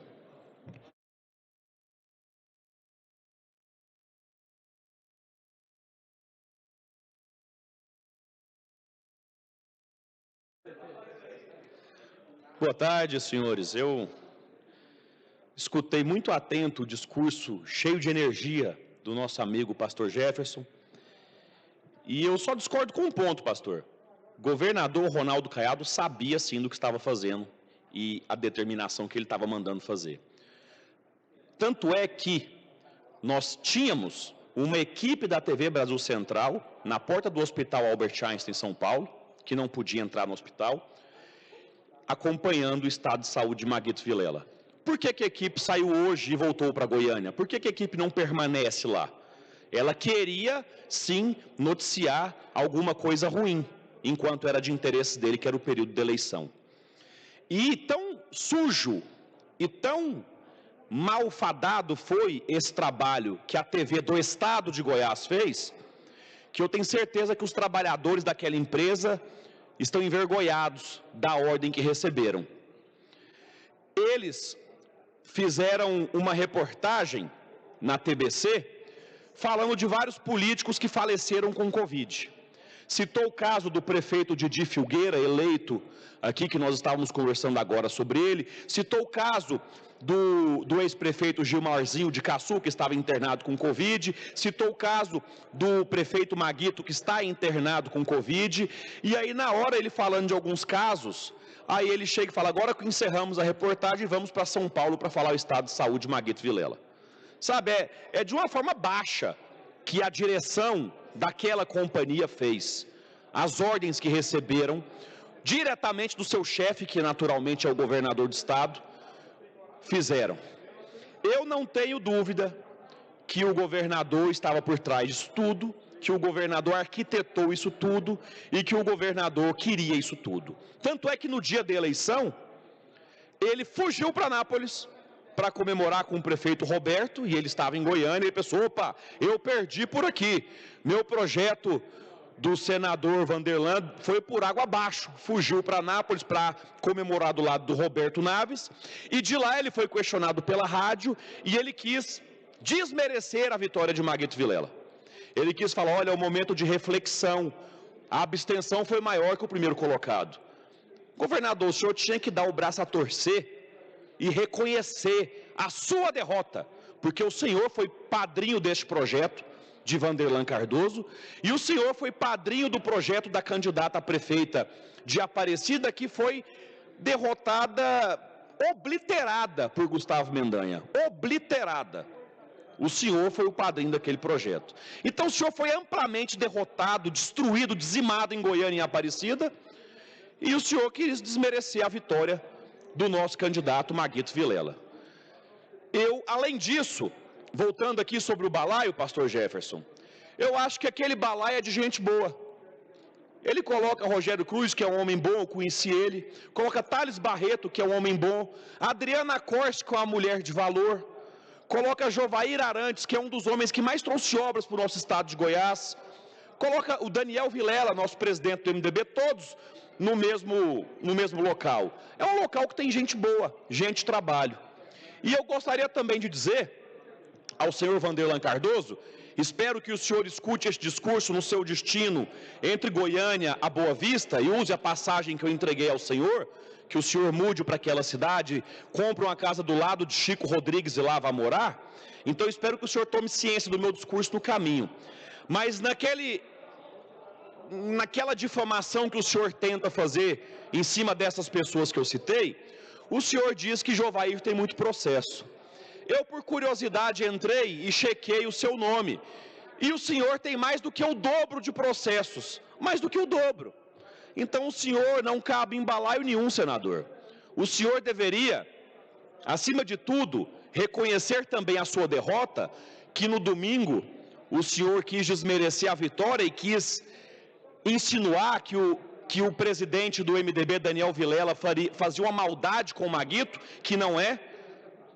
Boa tarde, senhores. Eu escutei muito atento o discurso cheio de energia do nosso amigo pastor Jefferson. E eu só discordo com um ponto, pastor. O governador Ronaldo Caiado sabia sim do que estava fazendo e a determinação que ele estava mandando fazer. Tanto é que nós tínhamos uma equipe da TV Brasil Central na porta do Hospital Albert Einstein, em São Paulo, que não podia entrar no hospital, acompanhando o estado de saúde de Maguito Vilela. Por que a equipe saiu hoje e voltou para Goiânia? Por que a equipe não permanece lá? Ela queria, sim, noticiar alguma coisa ruim, enquanto era de interesse dele, que era o período de eleição. E tão sujo e tão malfadado foi esse trabalho que a TV do estado de Goiás fez, que eu tenho certeza que os trabalhadores daquela empresa estão envergonhados da ordem que receberam. Eles fizeram uma reportagem na TBC falando de vários políticos que faleceram com Covid. Citou o caso do prefeito Didi Filgueira, eleito aqui, que nós estávamos conversando agora sobre ele. Citou o caso do ex-prefeito Gilmarzinho de Caçu, que estava internado com Covid. Citou o caso do prefeito Maguito, que está internado com Covid. E aí, na hora, ele falando de alguns casos, aí ele chega e fala, agora que encerramos a reportagem, vamos para São Paulo para falar o estado de saúde de Maguito Vilela. Sabe, é de uma forma baixa que a direção daquela companhia fez. As ordens que receberam diretamente do seu chefe, que naturalmente é o governador do estado, fizeram. Eu não tenho dúvida que o governador estava por trás disso tudo, que o governador arquitetou isso tudo e que o governador queria isso tudo. Tanto é que no dia da eleição, ele fugiu para Anápolis para comemorar com o prefeito Roberto, e ele estava em Goiânia, e ele pensou, opa, eu perdi por aqui, meu projeto do senador Vanderlan foi por água abaixo, fugiu para Anápolis para comemorar do lado do Roberto Naves, e de lá ele foi questionado pela rádio, e ele quis desmerecer a vitória de Maguito Vilela. Ele quis falar, olha, é um momento de reflexão, a abstenção foi maior que o primeiro colocado. Governador, o senhor tinha que dar o braço a torcer e reconhecer a sua derrota, porque o senhor foi padrinho deste projeto de Vanderlan Cardoso, e o senhor foi padrinho do projeto da candidata a prefeita de Aparecida, que foi derrotada, obliterada por Gustavo Mendanha, obliterada. O senhor foi o padrinho daquele projeto. Então o senhor foi amplamente derrotado, destruído, dizimado em Goiânia e Aparecida, e o senhor quis desmerecer a vitória do nosso candidato Maguito Vilela. Eu, além disso, voltando aqui sobre o balaio, pastor Jefferson, eu acho que aquele balaio é de gente boa. Ele coloca Rogério Cruz, que é um homem bom, eu conheci ele, coloca Thales Barreto, que é um homem bom, Adriana Corse, que é uma mulher de valor, coloca Jovair Arantes, que é um dos homens que mais trouxe obras para o nosso estado de Goiás, coloca o Daniel Vilela, nosso presidente do MDB, todos no mesmo local. É um local que tem gente boa, gente de trabalho. E eu gostaria também de dizer ao senhor Vanderlan Cardoso, espero que o senhor escute este discurso no seu destino entre Goiânia a Boa Vista e use a passagem que eu entreguei ao senhor, que o senhor mude para aquela cidade, compre uma casa do lado de Chico Rodrigues e lá vá morar. Então espero que o senhor tome ciência do meu discurso no caminho. Mas naquela difamação que o senhor tenta fazer em cima dessas pessoas que eu citei, o senhor diz que Jovair tem muito processo. Eu, por curiosidade, entrei e chequei o seu nome. E o senhor tem mais do que o dobro de processos. Mais do que o dobro. Então o senhor não cabe em balaio nenhum, senador. O senhor deveria, acima de tudo, reconhecer também a sua derrota, que no domingo o senhor quis desmerecer a vitória e quis insinuar que o presidente do MDB, Daniel Vilela, fazia uma maldade com o Maguito, que não é.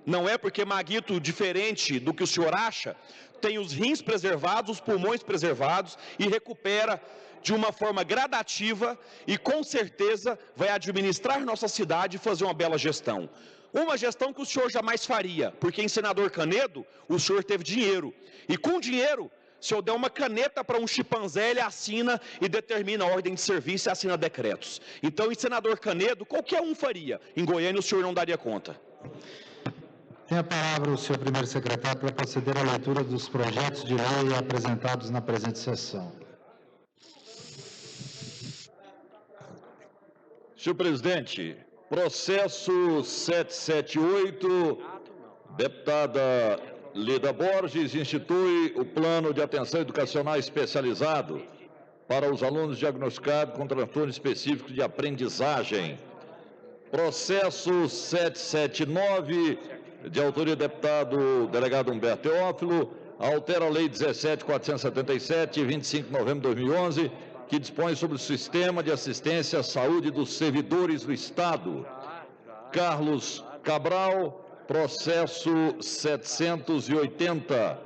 Não é, porque Maguito, diferente do que o senhor acha, tem os rins preservados, os pulmões preservados e recupera de uma forma gradativa e com certeza vai administrar nossa cidade e fazer uma bela gestão. Uma gestão que o senhor jamais faria, porque em Senador Canedo o senhor teve dinheiro e com dinheiro Se eu der uma caneta para um chimpanzé, ele assina e determina a ordem de serviço e assina decretos. Então, em senador Canedo, qualquer um faria. Em Goiânia, o senhor não daria conta. Tem a palavra o senhor primeiro secretário para proceder à leitura dos projetos de lei apresentados na presente sessão. Senhor presidente, processo 778, deputada Leda Borges, institui o plano de atenção educacional especializado para os alunos diagnosticados com transtorno específico de aprendizagem. Processo 779, de autoria do deputado delegado Humberto Teófilo, altera a Lei 17.477, de 25 de novembro de 2011, que dispõe sobre o sistema de assistência à saúde dos servidores do Estado. Carlos Cabral, processo 780,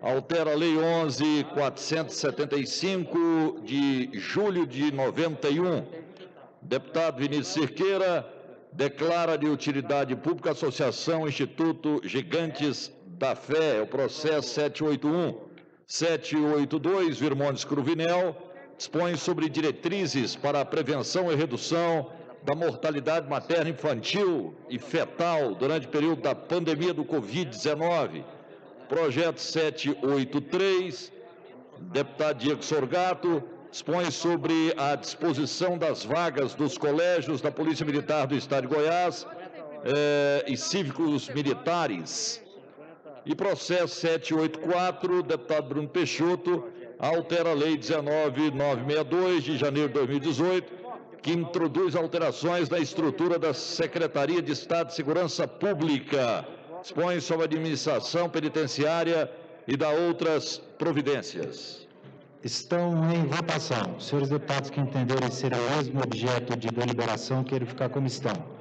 altera a Lei 11.475, de julho de 91. Deputado Vinícius Cirqueira, declara de utilidade pública a Associação Instituto Gigantes da Fé, é o processo 781. 782, Virmontes Cruvinel, dispõe sobre diretrizes para a prevenção e redução da mortalidade materna infantil e fetal durante o período da pandemia do Covid-19. Projeto 783, deputado Diego Sorgato, dispõe sobre a disposição das vagas dos colégios da Polícia Militar do Estado de Goiás e cívicos militares. E processo 784, deputado Bruno Peixoto, altera a Lei 19.962, de janeiro de 2018, que introduz alterações na estrutura da Secretaria de Estado de Segurança Pública, dispõe sobre a administração penitenciária e dá outras providências. Estão em votação. Senhores deputados que entenderem ser o mesmo objeto de deliberação, queiram ficar como estão.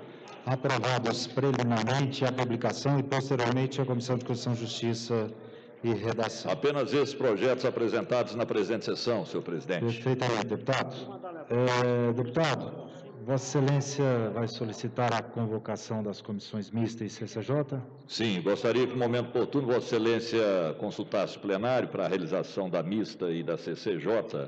Aprovados preliminarmente a publicação e posteriormente a Comissão de Constituição, Justiça e Redação. Apenas esses projetos apresentados na presente sessão, senhor presidente. Perfeitamente, deputado. Deputado, Vossa Excelência vai solicitar a convocação das comissões mistas e CCJ? Sim, gostaria que, no momento oportuno, Vossa Excelência consultasse o plenário para a realização da mista e da CCJ,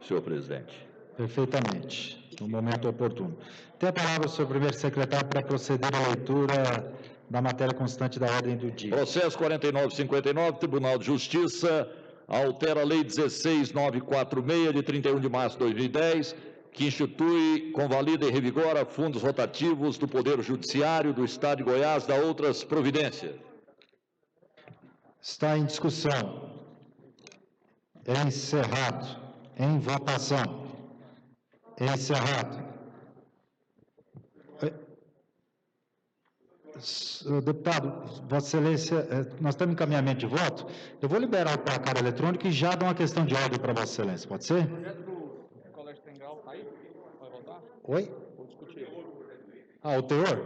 senhor presidente. Perfeitamente, no momento oportuno. Tem a palavra o senhor primeiro secretário para proceder à leitura da matéria constante da ordem do dia. Processo 4959, Tribunal de Justiça, altera a Lei 16.946, de 31 de março de 2010, que institui, convalida e revigora fundos rotativos do Poder Judiciário do Estado de Goiás, da outras providências. Está em discussão. É encerrado. Em votação. É encerrado. Deputado, Vossa Excelência, nós estamos em encaminhamento de voto. Eu vou liberar o placar eletrônico e já dou uma questão de ordem para Vossa Excelência, pode ser? Oi? O teor?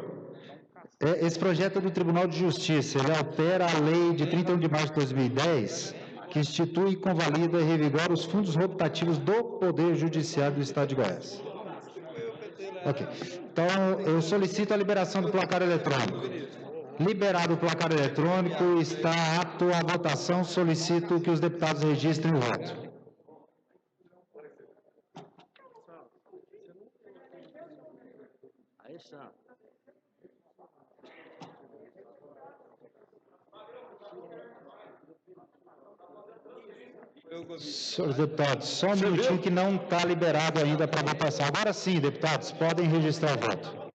Esse projeto é do Tribunal de Justiça, ele altera a lei de 31 de março de 2010, que institui, convalida e revigora os fundos rotativos do Poder Judiciário do Estado de Goiás. Ok. Então, eu solicito a liberação do placar eletrônico. Liberado o placar eletrônico, está apto à votação, solicito que os deputados registrem o voto. Senhores deputados, só um minutinho que não está liberado ainda para votação. Agora sim, deputados, podem registrar o voto.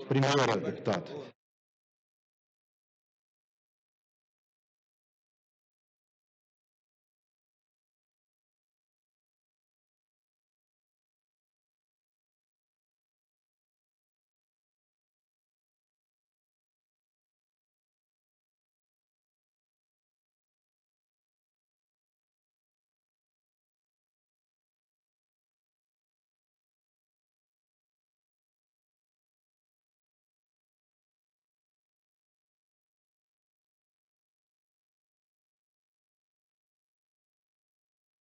Primeira, deputado.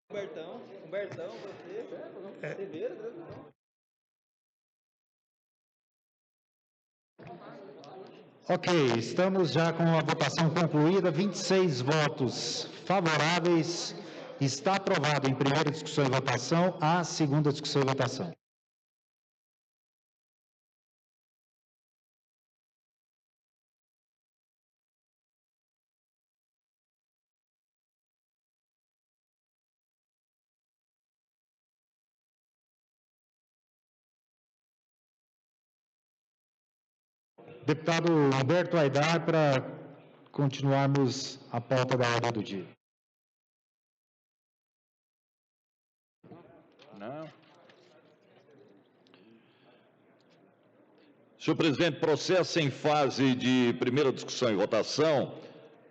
Humbertão, você mesmo. Ok, estamos já com a votação concluída, 26 votos favoráveis. Está aprovado em primeira discussão e votação, a segunda discussão e votação. Deputado Humberto Aidar, para continuarmos a pauta da ordem do dia. Não. Senhor presidente, processo em fase de primeira discussão e votação,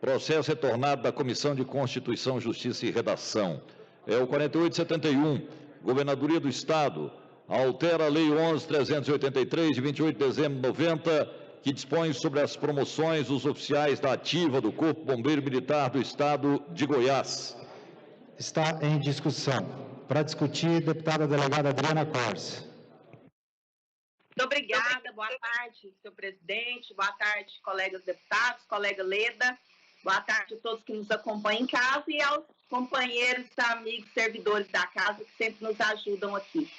processo retornado da Comissão de Constituição, Justiça e Redação. É o 4871, Governadoria do Estado, altera a Lei 11.383, de 28 de dezembro de 90, que dispõe sobre as promoções dos oficiais da ativa do Corpo Bombeiro Militar do Estado de Goiás. Está em discussão. Para discutir, deputada delegada Adriana Corse. Muito obrigada, boa tarde, senhor presidente, boa tarde, colegas deputados, colega Leda, boa tarde a todos que nos acompanham em casa e aos companheiros, amigos, servidores da casa que sempre nos ajudam aqui.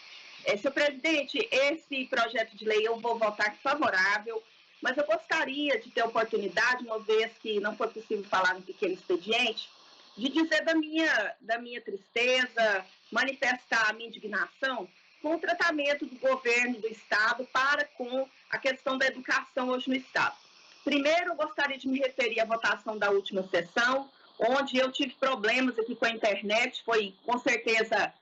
Senhor presidente, esse projeto de lei eu vou votar favorável, mas eu gostaria de ter a oportunidade, uma vez que não foi possível falar no pequeno expediente, de dizer da minha tristeza, manifestar a minha indignação com o tratamento do governo do Estado para com a questão da educação hoje no Estado. Primeiro, eu gostaria de me referir à votação da última sessão, onde eu tive problemas aqui com a internet, foi com certeza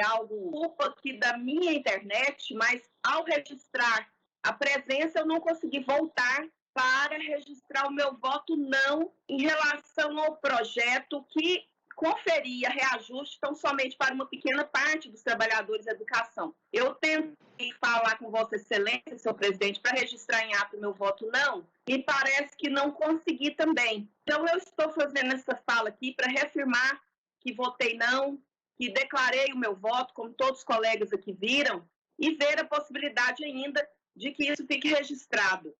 algo culpa aqui da minha internet, mas ao registrar a presença eu não consegui voltar para registrar o meu voto não em relação ao projeto que conferia reajuste tão somente para uma pequena parte dos trabalhadores da educação. Eu tentei falar com Vossa Excelência, senhor presidente, para registrar em ato o meu voto não, e parece que não consegui também. Então, eu estou fazendo essa fala aqui para reafirmar que votei não, que declarei o meu voto, como todos os colegas aqui viram, e ver a possibilidade ainda de que isso fique registrado.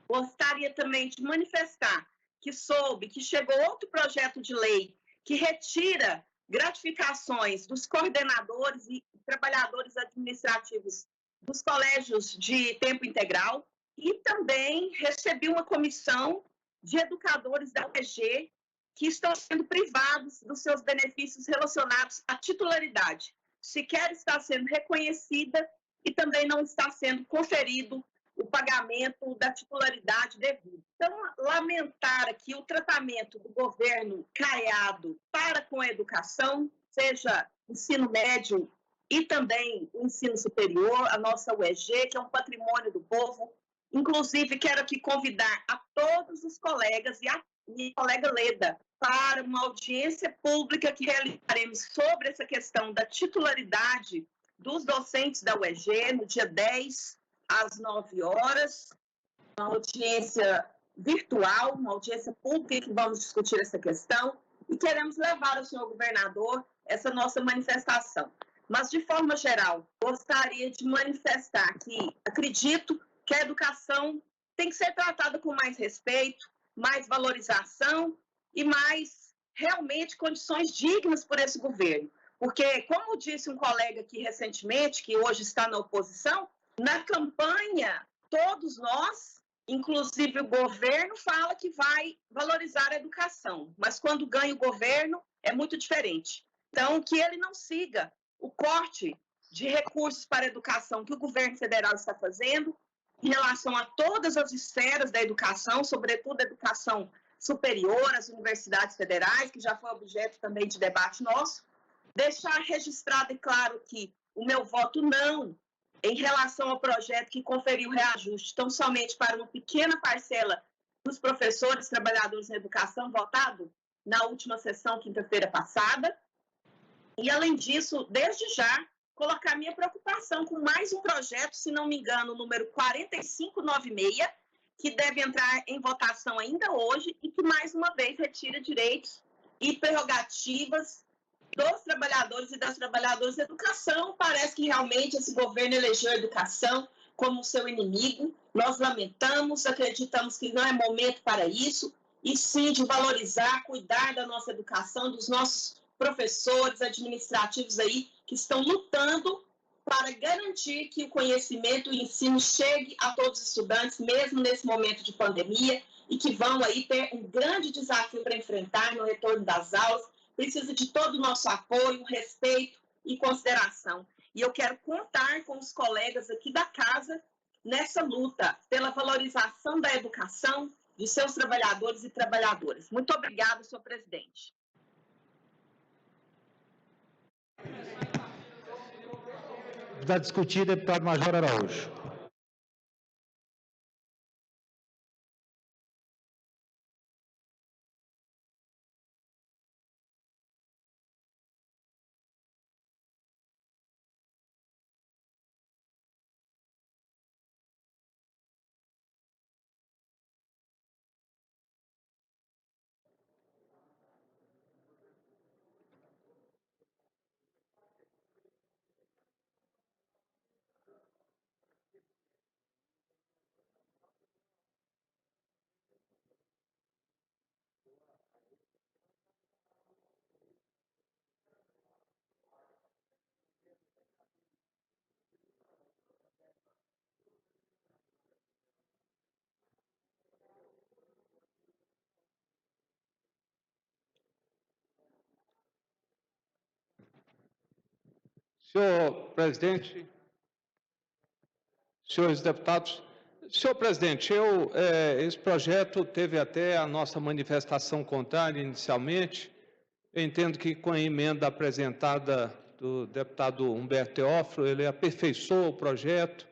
Gostaria também de manifestar que soube que chegou outro projeto de lei que retira gratificações dos coordenadores e trabalhadores administrativos dos colégios de tempo integral e também recebi uma comissão de educadores da UEG que estão sendo privados dos seus benefícios relacionados à titularidade. Sequer está sendo reconhecida e também não está sendo conferido o pagamento da titularidade devida. Então, lamentar aqui o tratamento do governo Caiado para com a educação, seja ensino médio e também o ensino superior, a nossa UEG, que é um patrimônio do povo. Inclusive, quero aqui convidar a todos os colegas e a minha colega Leda para uma audiência pública que realizaremos sobre essa questão da titularidade dos docentes da UEG no dia 10, às 9 horas, uma audiência virtual, uma audiência pública que vamos discutir essa questão e queremos levar ao senhor governador essa nossa manifestação. Mas, de forma geral, gostaria de manifestar que acredito que a educação tem que ser tratada com mais respeito, mais valorização e mais, realmente, condições dignas por esse governo. Porque, como disse um colega aqui recentemente, que hoje está na oposição, na campanha, todos nós, inclusive o governo, fala que vai valorizar a educação, mas quando ganha o governo é muito diferente. Então, que ele não siga o corte de recursos para a educação que o governo federal está fazendo em relação a todas as esferas da educação, sobretudo a educação superior, as universidades federais, que já foi objeto também de debate nosso. Deixar registrado e claro que o meu voto não em relação ao projeto que conferiu reajuste tão somente para uma pequena parcela dos professores, trabalhadores na educação, votado na última sessão, quinta-feira passada. E, além disso, desde já, colocar minha preocupação com mais um projeto, se não me engano, o número 4596, que deve entrar em votação ainda hoje e que, mais uma vez, retira direitos e prerrogativas dos trabalhadores e das trabalhadoras da educação. Parece que realmente esse governo elegeu a educação como seu inimigo. Nós lamentamos, acreditamos que não é momento para isso, e sim de valorizar, cuidar da nossa educação, dos nossos professores administrativos aí, que estão lutando para garantir que o conhecimento e o ensino chegue a todos os estudantes, mesmo nesse momento de pandemia, e que vão aí ter um grande desafio para enfrentar no retorno das aulas. Precisa de todo o nosso apoio, respeito e consideração. E eu quero contar com os colegas aqui da casa nessa luta pela valorização da educação de seus trabalhadores e trabalhadoras. Muito obrigada, senhor presidente. Da discutir, deputado Major Araújo. Senhor presidente, senhores deputados, senhor presidente, esse projeto teve até a nossa manifestação contrária inicialmente. Eu entendo que com a emenda apresentada do deputado Humberto Teófilo, ele aperfeiçoou o projeto.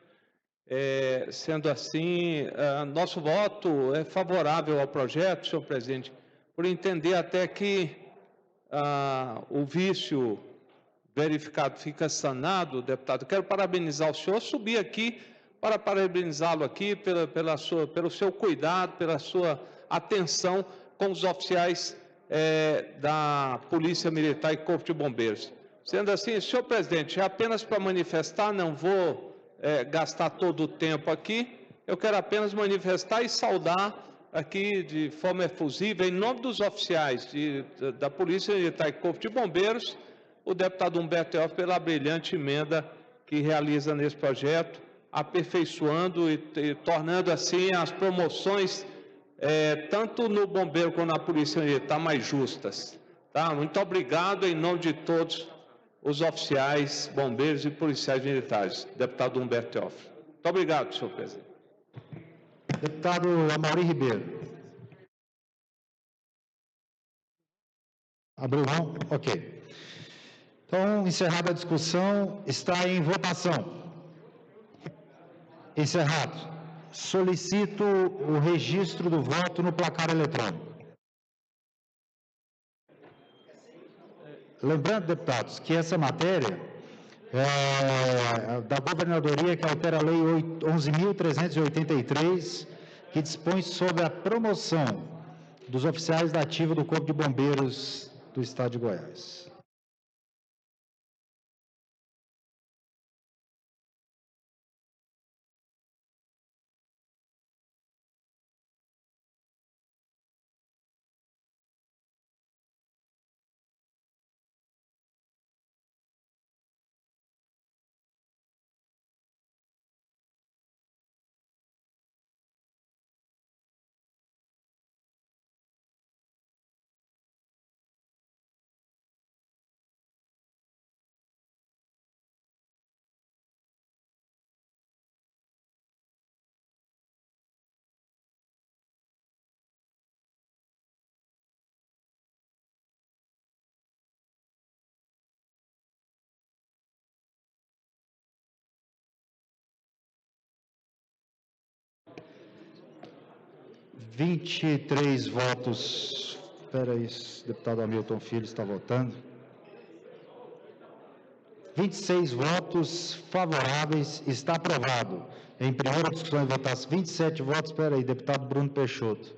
Sendo assim, nosso voto é favorável ao projeto, senhor presidente, por entender até que o vício verificado fica sanado, deputado. Quero parabenizar o senhor, subir aqui para parabenizá-lo aqui pelo seu cuidado, pela sua atenção com os oficiais da Polícia Militar e Corpo de Bombeiros. Sendo assim, senhor presidente, é apenas para manifestar, não vou gastar todo o tempo aqui, eu quero apenas manifestar e saudar aqui de forma efusiva, em nome dos oficiais da Polícia Militar e Corpo de Bombeiros, o deputado Humberto Teófilo pela brilhante emenda que realiza nesse projeto, aperfeiçoando e tornando assim as promoções, tanto no bombeiro quanto na Polícia Militar, mais justas. Tá? Muito obrigado em nome de todos os oficiais, bombeiros e policiais militares. Deputado Humberto Teófilo. Muito obrigado, senhor presidente. Deputado Amaury Ribeiro. Abriu mão? Ok. Então, encerrada a discussão, está em votação. Encerrado. Solicito o registro do voto no placar eletrônico. Lembrando, deputados, que essa matéria da governadoria que altera a lei 11.383, que dispõe sobre a promoção dos oficiais da ativa do Corpo de Bombeiros do Estado de Goiás. (23 votos). Espera aí, o deputado Hamilton Filho está votando. 26 votos favoráveis, está aprovado. Em primeira discussão e votação, 27 votos. Espera aí, deputado Bruno Peixoto.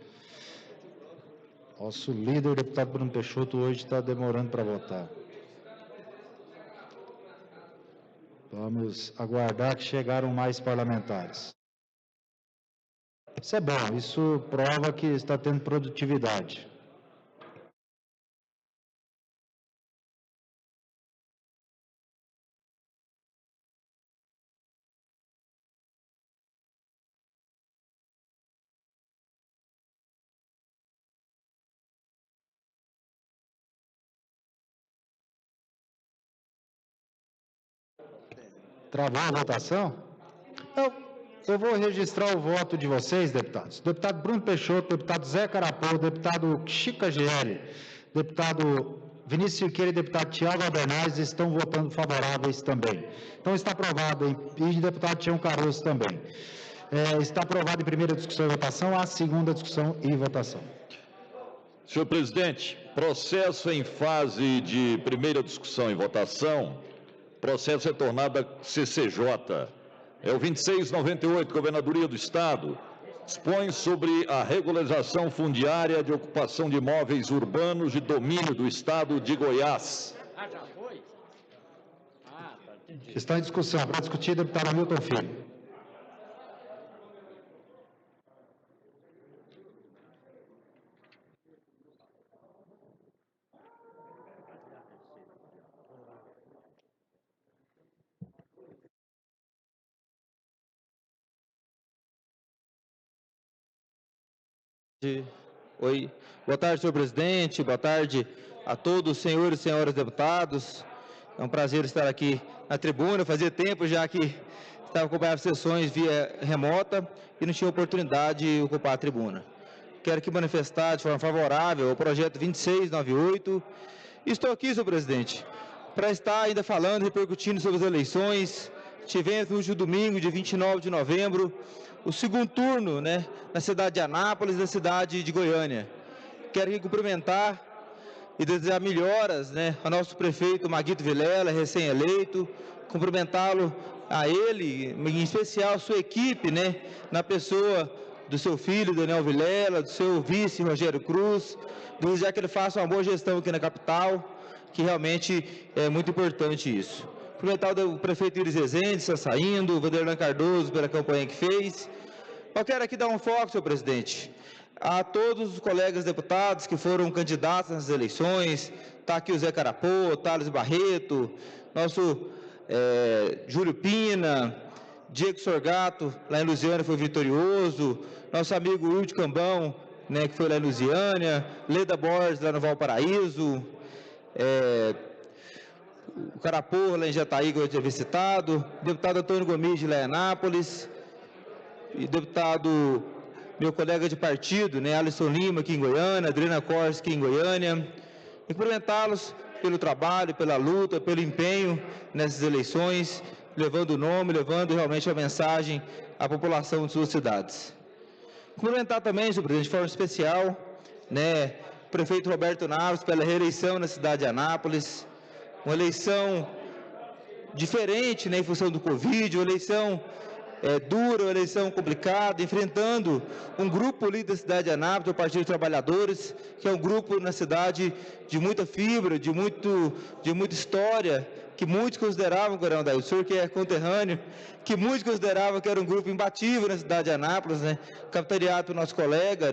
Nosso líder, deputado Bruno Peixoto, hoje está demorando para votar. Vamos aguardar que chegaram mais parlamentares. Isso é bom, isso prova que está tendo produtividade. Travou a votação? Eu vou registrar o voto de vocês, deputados. Deputado Bruno Peixoto, deputado Zé Carapô, deputado Chica GL, deputado Vinícius Siqueira e deputado Tiago Albernaz estão votando favoráveis também. Então está aprovado, e deputado Tião Caruso também. Está aprovado em primeira discussão e votação, a segunda discussão e votação. Senhor presidente, processo em fase de primeira discussão e votação, processo retornado à CCJ. É o 2698, Governadoria do Estado, dispõe sobre a regularização fundiária de ocupação de imóveis urbanos de domínio do Estado de Goiás. Já foi? Tá entendi. Está em discussão. Para discutir, deputado Hamilton Filho. Oi, boa tarde, senhor presidente, boa tarde a todos os senhores e senhoras deputados. É um prazer estar aqui na tribuna. Fazia tempo já que estava acompanhando sessões via remota e não tinha oportunidade de ocupar a tribuna. Quero aqui manifestar de forma favorável ao projeto 2698. Estou aqui, senhor presidente, para estar ainda falando, repercutindo sobre as eleições. Tivemos no último domingo, dia 29 de novembro, o segundo turno, na cidade de Anápolis e na cidade de Goiânia. Quero aqui cumprimentar e desejar melhoras, ao nosso prefeito Maguito Vilela, recém-eleito, cumprimentá-lo a ele, em especial a sua equipe, na pessoa do seu filho, Daniel Vilela, do seu vice, Rogério Cruz, desejar que ele faça uma boa gestão aqui na capital, que realmente é muito importante isso. Cumprimentar o prefeito Iris Rezende, está saindo, o Vanderlan Cardoso pela campanha que fez. Eu quero aqui dar um foco, senhor presidente, a todos os colegas deputados que foram candidatos nas eleições. Está aqui o Zé Carapô, o Thales Barreto, nosso Júlio Pina, Diego Sorgato, lá em Lusiânia foi vitorioso, nosso amigo Wilde Cambão, que foi lá em Lusiânia, Leda Borges, lá no Valparaíso, o Carapô, lá em Jataí, que eu tinha citado, deputado Antônio Gomes, lá em Anápolis, e deputado, meu colega de partido, Alisson Lima, aqui em Goiânia, Adriana Corsi, aqui em Goiânia, e cumprimentá-los pelo trabalho, pela luta, pelo empenho nessas eleições, levando o nome, levando realmente a mensagem à população de suas cidades. Cumprimentar também, senhor presidente, de forma especial, o prefeito Roberto Naves pela reeleição na cidade de Anápolis, uma eleição diferente, em função do Covid, uma eleição dura, uma eleição complicada, enfrentando um grupo ali da cidade de Anápolis, o Partido dos Trabalhadores, que é um grupo na cidade de muita fibra, de muita história, que muitos consideravam, Coronel Daí, o senhor que é conterrâneo, que muitos consideravam que era um grupo imbatível na cidade de Anápolis, capitaneado pelo nosso colega,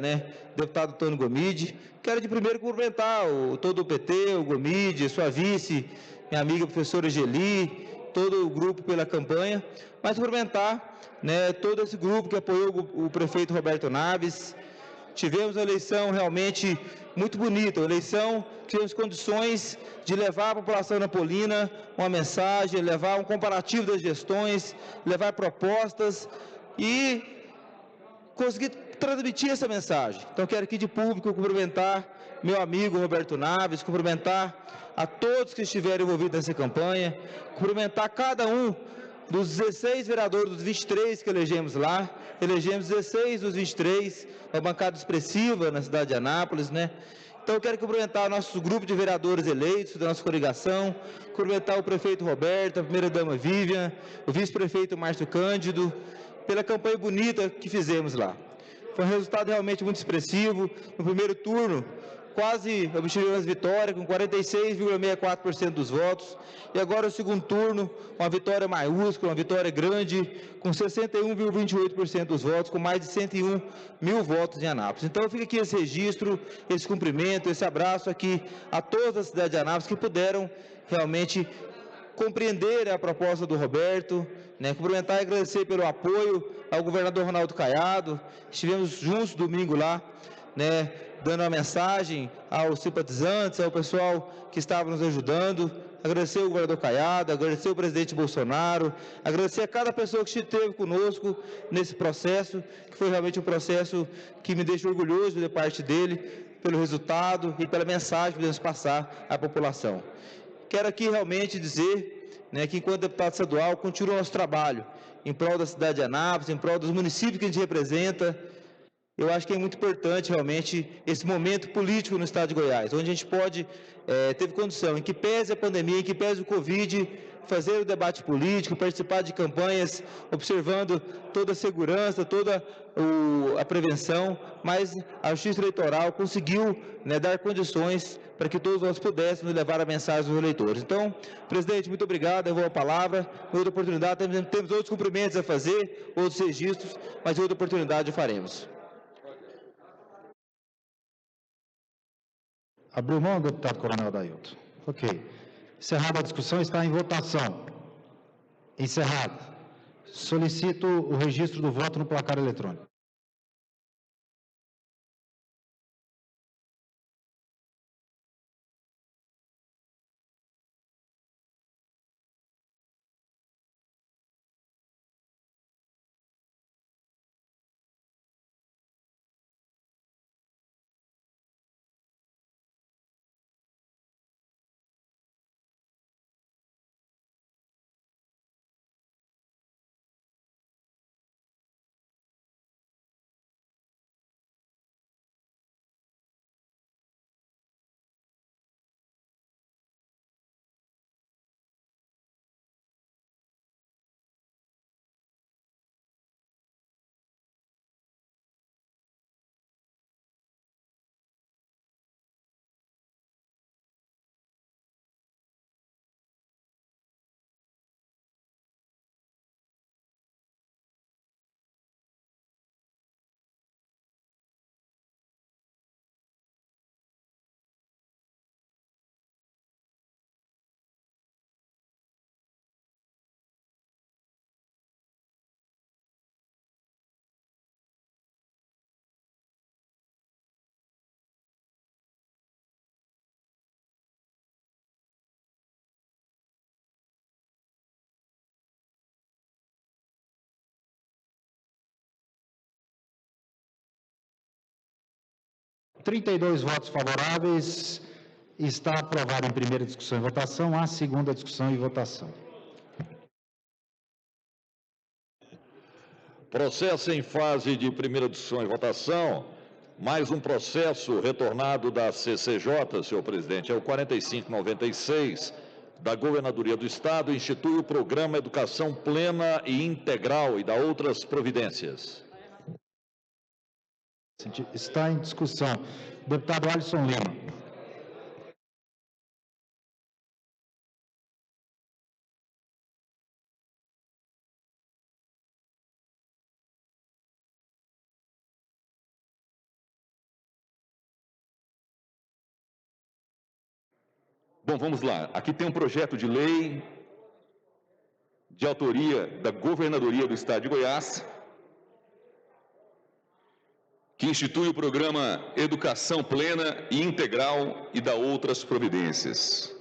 deputado Antônio Gomide. Quero de primeiro cumprimentar todo o PT, o Gomide, sua vice, minha amiga professora Geli, todo o grupo pela campanha, mas cumprimentar todo esse grupo que apoiou o prefeito Roberto Naves. Tivemos uma eleição realmente muito bonita, uma eleição que tivemos condições de levar à população napolina uma mensagem, levar um comparativo das gestões, levar propostas e conseguir transmitir essa mensagem. Então, quero aqui de público cumprimentar meu amigo Roberto Naves, cumprimentar a todos que estiveram envolvidos nessa campanha, cumprimentar cada um dos 16 vereadores, dos 23 que elegemos lá, elegemos 16 dos 23, uma bancada expressiva na cidade de Anápolis, Então, eu quero cumprimentar nosso grupo de vereadores eleitos, da nossa coligação, cumprimentar o prefeito Roberto, a primeira-dama Vivian, o vice-prefeito Márcio Cândido, pela campanha bonita que fizemos lá. Foi um resultado realmente muito expressivo. No primeiro turno, quase obtivemos vitória, com 46,64% dos votos. E agora o segundo turno, uma vitória maiúscula, uma vitória grande, com 61,28% dos votos, com mais de 101 mil votos em Anápolis. Então fica aqui esse registro, esse cumprimento, esse abraço aqui a toda a cidade de Anápolis que puderam realmente compreender a proposta do Roberto, cumprimentar e agradecer pelo apoio ao governador Ronaldo Caiado. Estivemos juntos domingo lá, dando uma mensagem aos simpatizantes, ao pessoal que estava nos ajudando. Agradecer ao governador Caiado, agradecer ao presidente Bolsonaro, agradecer a cada pessoa que esteve conosco nesse processo, que foi realmente um processo que me deixa orgulhoso de parte dele, pelo resultado e pela mensagem que podemos passar à população. Quero aqui realmente dizer que, enquanto deputado estadual, continua o nosso trabalho em prol da cidade de Anápolis, em prol dos municípios que a gente representa. Eu acho que é muito importante, realmente, esse momento político no estado de Goiás, onde a gente pode, teve condição, em que pese a pandemia, em que pese o Covid, fazer o debate político, participar de campanhas, observando toda a segurança, toda a prevenção, mas a Justiça Eleitoral conseguiu dar condições para que todos nós pudéssemos levar a mensagem aos eleitores. Então, presidente, muito obrigado, eu vou a palavra. Em outra oportunidade, temos outros cumprimentos a fazer, outros registros, mas em outra oportunidade o faremos. Abriu mão, deputado Coronel Dailton. Ok. Encerrada a discussão, está em votação. Encerrado. Solicito o registro do voto no placar eletrônico. Com 32 votos favoráveis, está aprovado em primeira discussão e votação, a segunda discussão e votação. Processo em fase de primeira discussão e votação, mais um processo retornado da CCJ, senhor presidente, é o 4596, da Governadoria do Estado, institui o programa Educação Plena e Integral e dá outras providências. Está em discussão. Deputado Alisson Lima. Bom, vamos lá. Aqui tem um projeto de lei de autoria da Governadoria do Estado de Goiás, que institui o programa Educação Plena e Integral e dá outras providências.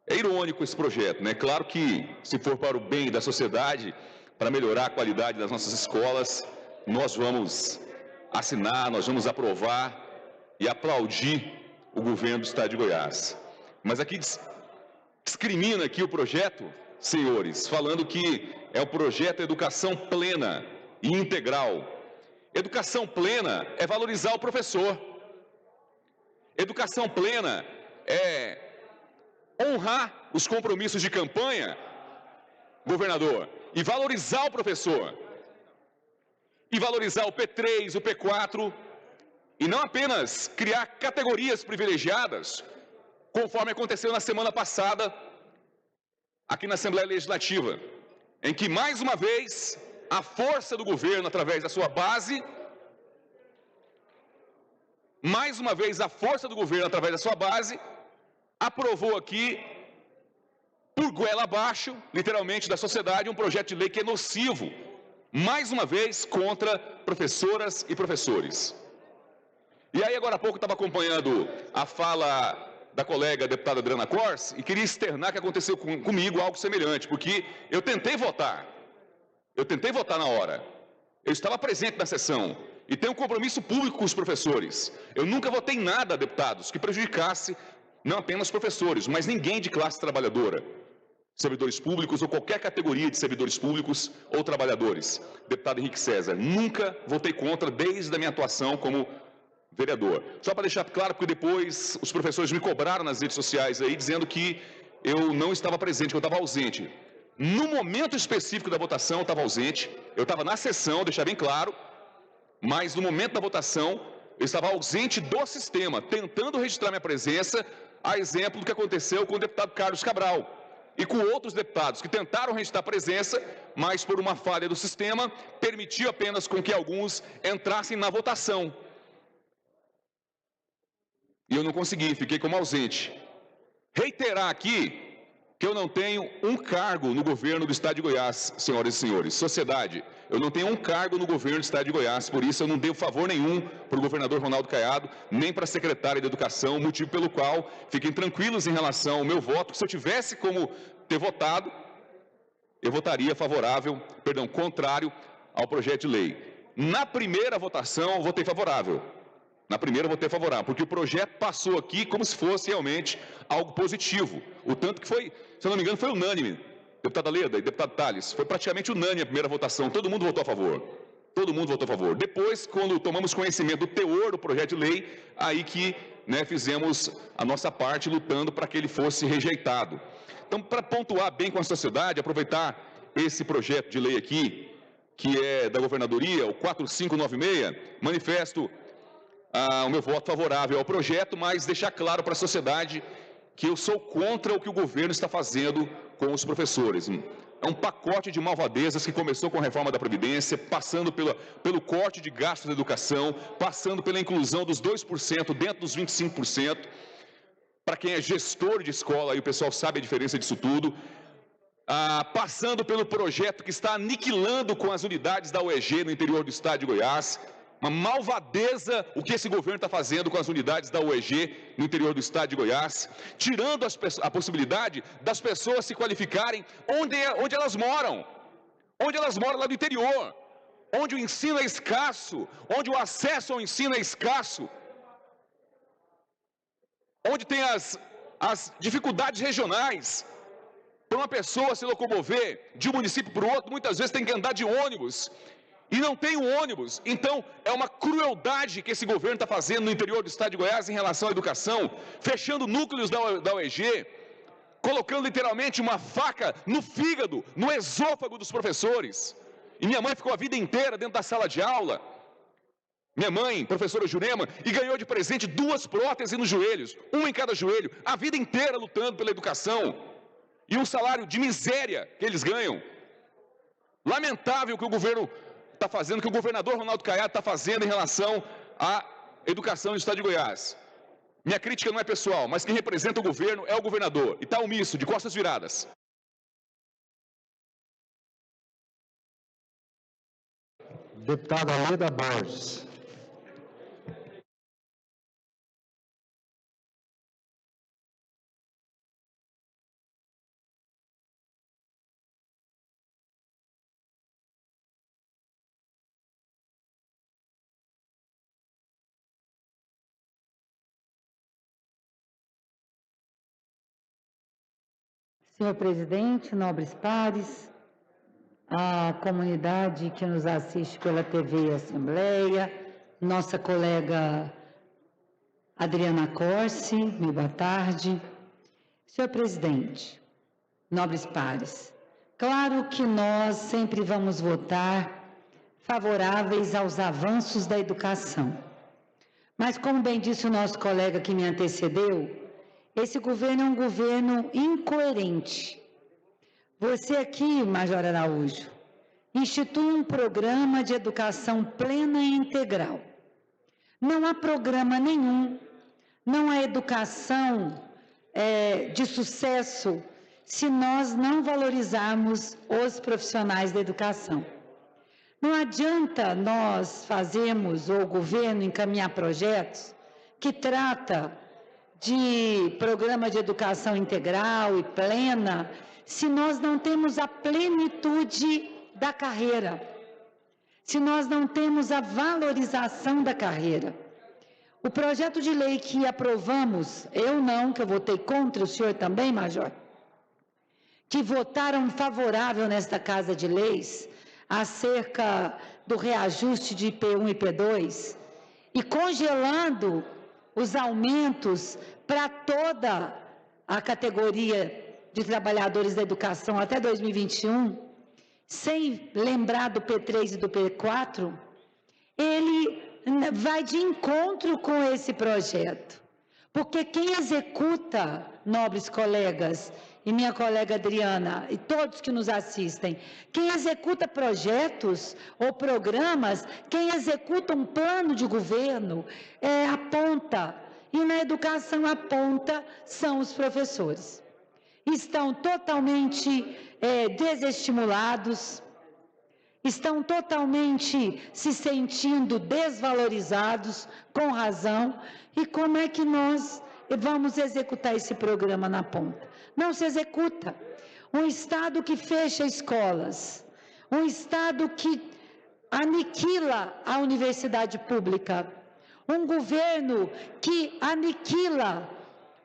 É irônico esse projeto, né? Claro que, se for para o bem da sociedade, para melhorar a qualidade das nossas escolas, nós vamos assinar, nós vamos aprovar e aplaudir o governo do Estado de Goiás. Mas aqui discrimina aqui o projeto, senhores, falando que é o projeto Educação Plena e Integral. Educação plena é valorizar o professor. Educação plena é honrar os compromissos de campanha, governador, e valorizar o professor. E valorizar o P3, o P4, E não apenas criar categorias privilegiadas, conforme aconteceu na semana passada, aqui na Assembleia Legislativa, em que, mais uma vez, a força do governo, através da sua base, aprovou aqui, por goela abaixo, literalmente, da sociedade, um projeto de lei que é nocivo, mais uma vez, contra professoras e professores. E aí, agora há pouco, estava acompanhando a fala da colega deputada Adriana Corsi e queria externar que aconteceu comigo algo semelhante, porque eu tentei votar na hora, eu estava presente na sessão e tenho um compromisso público com os professores. Eu nunca votei em nada, deputados, que prejudicasse não apenas professores, mas ninguém de classe trabalhadora, servidores públicos ou qualquer categoria de servidores públicos ou trabalhadores. Deputado Henrique César, nunca votei contra desde a minha atuação como vereador. Só para deixar claro, porque depois os professores me cobraram nas redes sociais aí, dizendo que eu não estava presente, que eu estava ausente. No momento específico da votação, eu estava ausente, eu estava na sessão, deixar bem claro, mas no momento da votação, eu estava ausente do sistema, tentando registrar minha presença, a exemplo do que aconteceu com o deputado Carlos Cabral e com outros deputados que tentaram registrar presença, mas por uma falha do sistema, permitiu apenas com que alguns entrassem na votação. E eu não consegui, fiquei como ausente. Reiterar aqui que eu não tenho um cargo no governo do Estado de Goiás, senhoras e senhores. Sociedade, eu não tenho um cargo no governo do Estado de Goiás, por isso eu não devo favor nenhum para o governador Ronaldo Caiado, nem para a secretária de Educação, motivo pelo qual fiquem tranquilos em relação ao meu voto, que se eu tivesse como ter votado, eu votaria contrário ao projeto de lei. Na primeira votação, eu votei favorável. Porque o projeto passou aqui como se fosse realmente algo positivo. O tanto que foi, se eu não me engano, foi unânime. Deputada Leda e deputado Tales, foi praticamente unânime a primeira votação. Todo mundo votou a favor. Depois, quando tomamos conhecimento do teor do projeto de lei, aí que fizemos a nossa parte lutando para que ele fosse rejeitado. Então, para pontuar bem com a sociedade, aproveitar esse projeto de lei aqui, que é da governadoria, o 4596, manifesto o meu voto favorável ao projeto, mas deixar claro para a sociedade que eu sou contra o que o governo está fazendo com os professores. É um pacote de malvadezas que começou com a reforma da Previdência, passando pelo corte de gastos da educação, passando pela inclusão dos 2% dentro dos 25%. Para quem é gestor de escola, aí o pessoal sabe a diferença disso tudo. Passando pelo projeto que está aniquilando com as unidades da UEG no interior do Estado de Goiás. Uma malvadeza o que esse governo está fazendo com as unidades da UEG no interior do Estado de Goiás, tirando a possibilidade das pessoas se qualificarem onde elas moram lá do interior, onde o ensino é escasso, onde o acesso ao ensino é escasso, onde tem as dificuldades regionais. Para uma pessoa se locomover de um município para o outro, muitas vezes tem que andar de ônibus, e não tem um ônibus. Então, é uma crueldade que esse governo está fazendo no interior do Estado de Goiás em relação à educação, fechando núcleos da UEG, colocando literalmente uma faca no fígado, no esôfago dos professores. E minha mãe ficou a vida inteira dentro da sala de aula, minha mãe, professora Jurema, e ganhou de presente 2 próteses nos joelhos, uma em cada joelho, a vida inteira lutando pela educação, e um salário de miséria que eles ganham. Lamentável que o governo está fazendo, que o governador Ronaldo Caiado está fazendo em relação à educação do Estado de Goiás. Minha crítica não é pessoal, mas quem representa o governo é o governador, e está omisso, de costas viradas. Deputada Leda Borges. Senhor presidente, nobres pares, a comunidade que nos assiste pela TV Assembleia, nossa colega Adriana Corsi, muito boa tarde. Senhor presidente, nobres pares, claro que nós sempre vamos votar favoráveis aos avanços da educação, Mas, como bem disse o nosso colega que me antecedeu, esse governo é um governo incoerente. Você aqui, Major Araújo, institui um programa de educação plena e integral. Não há programa nenhum, não há educação de sucesso se nós não valorizarmos os profissionais da educação. Não adianta nós fazermos, ou o governo encaminhar projetos que trata de programa de educação integral e plena, se nós não temos a plenitude da carreira, se nós não temos a valorização da carreira. O projeto de lei que aprovamos, eu não, que eu votei contra, o senhor também, Major, que votaram favorável nesta Casa de Leis, acerca do reajuste de IP1 e IP2, e congelando os aumentos para toda a categoria de trabalhadores da educação até 2021, sem lembrar do P3 e do P4, ele vai de encontro com esse projeto. Porque quem executa, nobres colegas, e minha colega Adriana, e todos que nos assistem, quem executa projetos ou programas, quem executa um plano de governo, é a ponta. E na educação a ponta são os professores. Estão totalmente desestimulados, estão totalmente se sentindo desvalorizados, com razão. E como é que nós vamos executar esse programa na ponta? Não se executa. Um Estado que fecha escolas, um Estado que aniquila a universidade pública, um governo que aniquila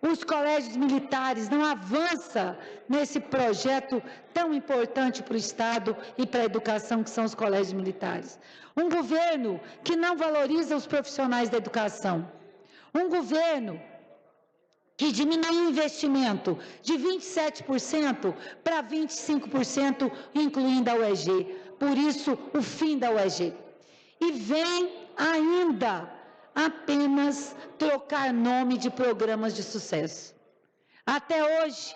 os colégios militares, não avança nesse projeto tão importante para o Estado e para a educação, que são os colégios militares. Um governo que não valoriza os profissionais da educação. Um governo que diminui o investimento de 27% para 25%, incluindo a UEG. Por isso, o fim da UEG. E vem ainda apenas trocar nome de programas de sucesso. Até hoje,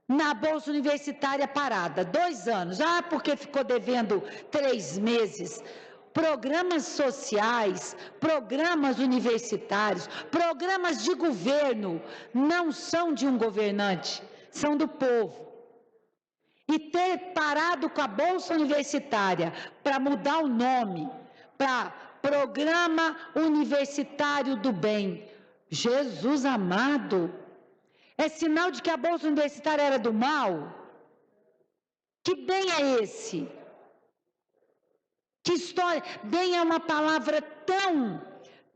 na Bolsa Universitária parada, 2 anos, porque ficou devendo 3 meses. Programas sociais, programas universitários, programas de governo, não são de um governante, são do povo. E ter parado com a Bolsa Universitária para mudar o nome, para Programa Universitário do Bem, Jesus amado, é sinal de que a Bolsa Universitária era do mal? Que bem é esse? Que história? Bem é uma palavra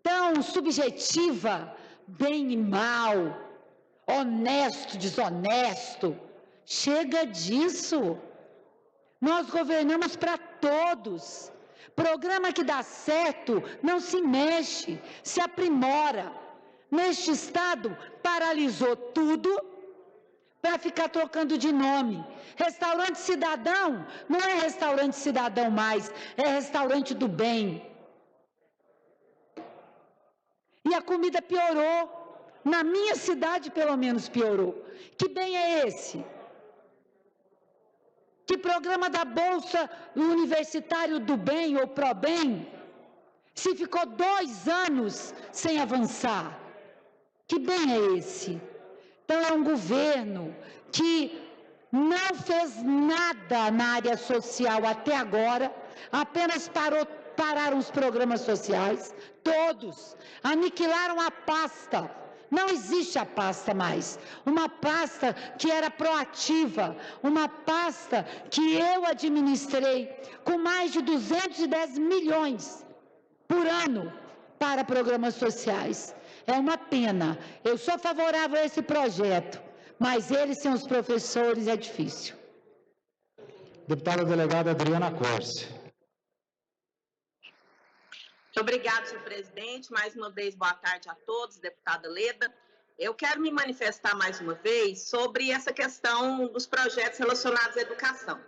tão subjetiva, bem e mal, honesto, desonesto. Chega disso. Nós governamos para todos. Programa que dá certo não se mexe, se aprimora. Neste Estado, paralisou tudo para ficar trocando de nome. Restaurante Cidadão não é restaurante cidadão mais, é restaurante do bem. E a comida piorou. Na minha cidade, pelo menos, piorou. Que bem é esse? Que programa da Bolsa Universitário do Bem ou ProBem, se ficou 2 anos sem avançar? Que bem é esse? Então, é um governo que não fez nada na área social até agora, apenas pararam os programas sociais, todos, aniquilaram a pasta. Não existe a pasta mais. Uma pasta que era proativa, uma pasta que eu administrei com mais de 210 milhões por ano para programas sociais. É uma pena. Eu sou favorável a esse projeto, mas eles sem os professores é difícil. Deputada delegada Adriana Corse. Muito obrigada, senhor presidente. Mais uma vez, boa tarde a todos, deputada Leda. Eu quero me manifestar mais uma vez sobre essa questão dos projetos relacionados à educação.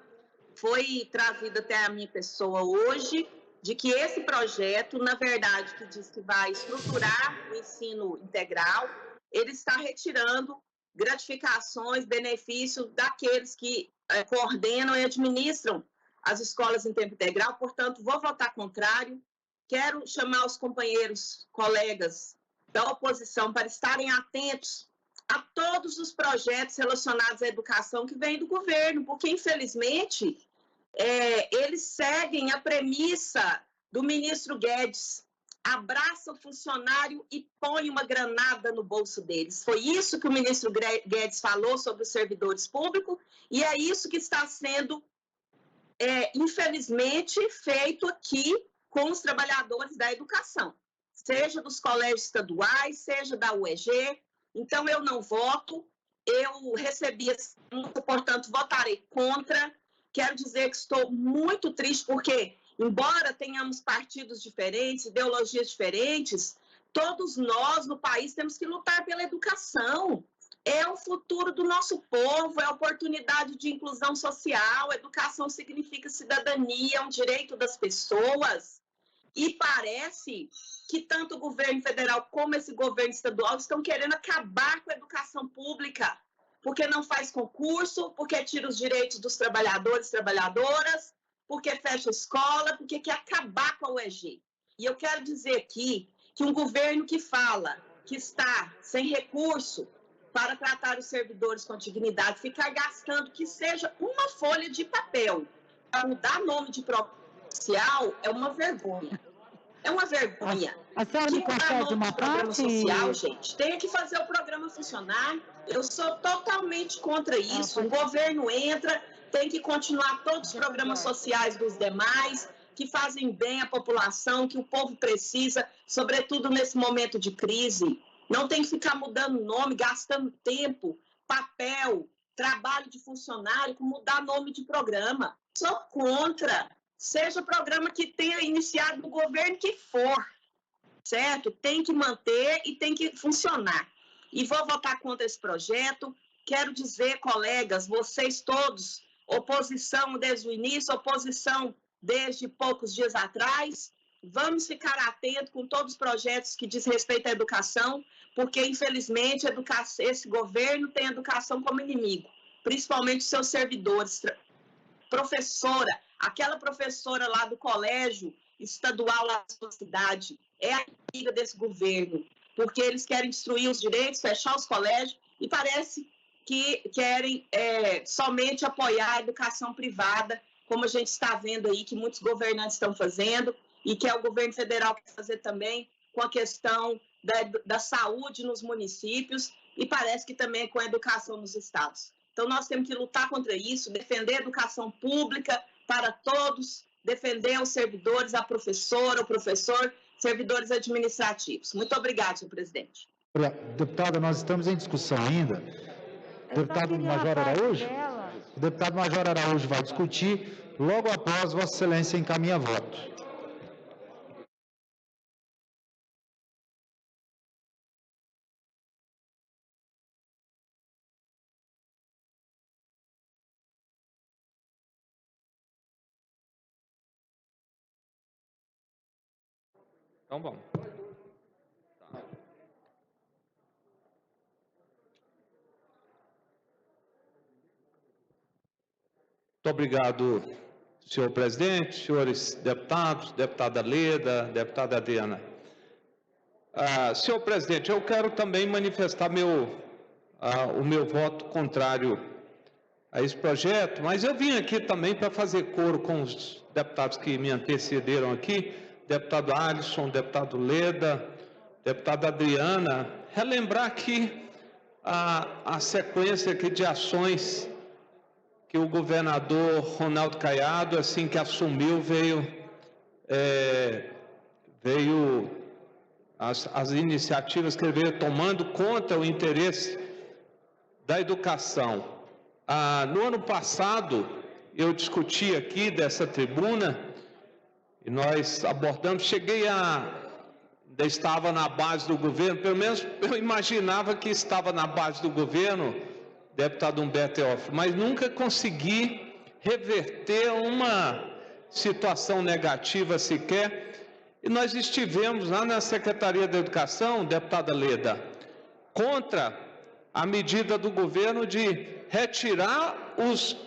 Foi trazida até a minha pessoa hoje de que esse projeto, na verdade, que diz que vai estruturar o ensino integral, ele está retirando gratificações, benefícios daqueles que coordenam e administram as escolas em tempo integral. Portanto, vou votar contrário. Quero chamar os companheiros, colegas da oposição para estarem atentos a todos os projetos relacionados à educação que vêm do governo, porque, infelizmente, eles seguem a premissa do ministro Guedes: abraça o funcionário e põe uma granada no bolso deles. Foi isso que o ministro Guedes falou sobre os servidores públicos, e é isso que está sendo, infelizmente, feito aqui com os trabalhadores da educação, seja dos colégios estaduais, seja da UEG. Então, eu não voto, eu recebi essa multa, portanto, votarei contra. Quero dizer que estou muito triste, porque, embora tenhamos partidos diferentes, ideologias diferentes, todos nós no país temos que lutar pela educação. É o futuro do nosso povo, é a oportunidade de inclusão social. Educação significa cidadania, é um direito das pessoas. E parece que tanto o governo federal como esse governo estadual estão querendo acabar com a educação pública, porque não faz concurso, porque tira os direitos dos trabalhadores e trabalhadoras, porque fecha a escola, porque quer acabar com a UEG. E eu quero dizer aqui que um governo que fala que está sem recurso para tratar os servidores com dignidade, ficar gastando que seja uma folha de papel para mudar nome de programa social, é uma vergonha. É uma vergonha. A senhora me concede uma programa parte? social, gente, tem que fazer o programa funcionar. Eu sou totalmente contra isso. O governo entra, tem que continuar todos os programas sociais dos demais, que fazem bem à população, que o povo precisa, sobretudo nesse momento de crise. Não tem que ficar mudando nome, gastando tempo, papel, trabalho de funcionário, com mudar nome de programa. Sou contra. Seja programa que tenha iniciado no governo que for, certo? Tem que manter e tem que funcionar. E vou votar contra esse projeto. Quero dizer, colegas, vocês todos, oposição desde o início, oposição desde poucos dias atrás, vamos ficar atentos com todos os projetos que diz respeito à educação, porque, infelizmente, esse governo tem a educação como inimigo, principalmente os seus servidores. Professora, aquela professora lá do colégio estadual lá da sua cidade, é a inimiga desse governo, porque eles querem destruir os direitos, fechar os colégios, e parece que querem somente apoiar a educação privada, como a gente está vendo aí que muitos governantes estão fazendo, e que é o governo federal que vai fazer também com a questão da saúde nos municípios, e parece que também com a educação nos estados. Então, nós temos que lutar contra isso, defender a educação pública para todos, defender os servidores, a professora, o professor, servidores administrativos. Muito obrigada, senhor presidente. Deputada, nós estamos em discussão ainda. Deputado Major Araújo? O deputado Major Araújo vai discutir. Logo após, Vossa Excelência encaminha voto. Então, bom. Tá. Muito obrigado, senhor presidente, senhores deputados, deputada Leda, deputada Adriana. Senhor presidente, eu quero também manifestar o meu voto contrário a esse projeto, mas eu vim aqui também para fazer coro com os deputados que me antecederam aqui, deputado Alisson, deputado Leda, deputada Adriana, relembrar aqui a sequência aqui de ações que o governador Ronaldo Caiado, assim que assumiu, veio as iniciativas que ele veio tomando contra o interesse da educação. No ano passado, eu discuti aqui dessa tribuna, e nós abordamos, ainda estava na base do governo, pelo menos eu imaginava que estava na base do governo, deputado Humberto Teófilo, mas nunca consegui reverter uma situação negativa sequer. E nós estivemos lá na Secretaria da Educação, deputada Leda, contra a medida do governo de retirar os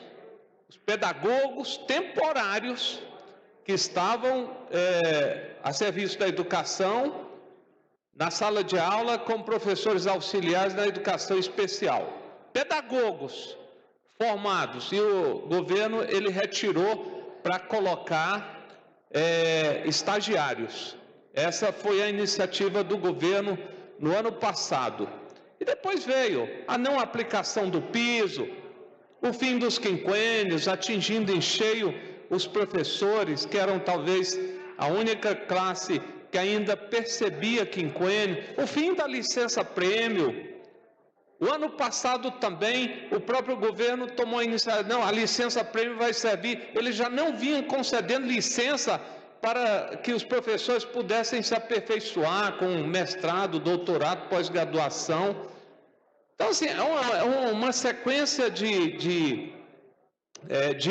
pedagogos temporários que estavam a serviço da educação na sala de aula como professores auxiliares da educação especial. Pedagogos formados, e o governo ele retirou para colocar estagiários. Essa foi a iniciativa do governo no ano passado. E depois veio a não aplicação do piso, o fim dos quinquênios, atingindo em cheio os professores, que eram talvez a única classe que ainda percebia quinquênio, o fim da licença-prêmio. O ano passado também, o próprio governo tomou a iniciativa, não, a licença-prêmio vai servir, eles já não vinham concedendo licença para que os professores pudessem se aperfeiçoar com mestrado, doutorado, pós-graduação. Então, assim, é uma sequência de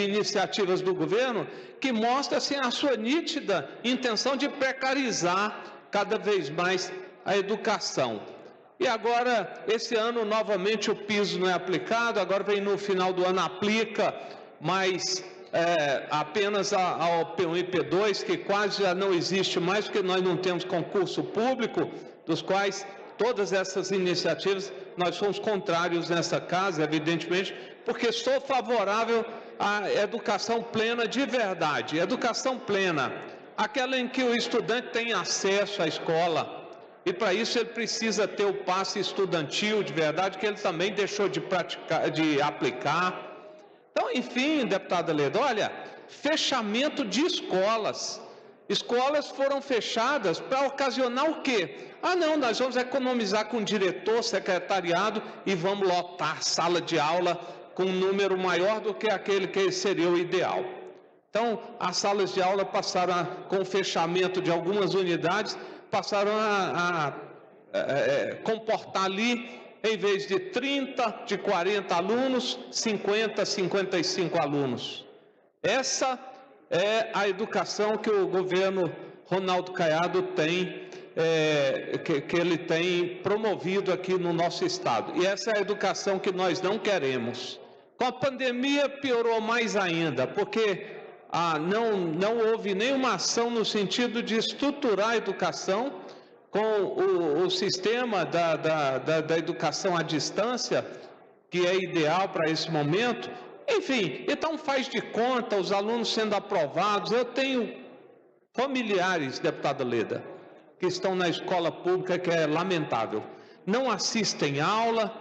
iniciativas do governo que mostra assim, a sua nítida intenção de precarizar cada vez mais a educação. E agora, esse ano, novamente, o piso não é aplicado, agora vem no final do ano, aplica, mas apenas ao P1 e P2, que quase já não existe mais, porque nós não temos concurso público, dos quais todas essas iniciativas, nós somos contrários nessa casa, evidentemente, porque sou favorável à educação plena de verdade. Educação plena, aquela em que o estudante tem acesso à escola, e para isso ele precisa ter o passe estudantil de verdade, que ele também deixou de aplicar. Então, enfim, deputada Leda, olha, fechamento de escolas. Escolas foram fechadas para ocasionar o quê? Ah, não, nós vamos economizar com o diretor, secretariado e vamos lotar sala de aula com um número maior do que aquele que seria o ideal. Então, as salas de aula passaram, com o fechamento de algumas unidades, passaram a comportar ali, em vez de 30, de 40 alunos, 50, 55 alunos. Essa é a educação que o governo Ronaldo Caiado tem, que ele tem promovido aqui no nosso estado. E essa é a educação que nós não queremos. Com a pandemia piorou mais ainda, porque não houve nenhuma ação no sentido de estruturar a educação com o sistema da educação à distância, que é ideal para esse momento. Enfim, então faz de conta, os alunos sendo aprovados. Eu tenho familiares, deputada Leda, que estão na escola pública, que é lamentável. Não assistem aula,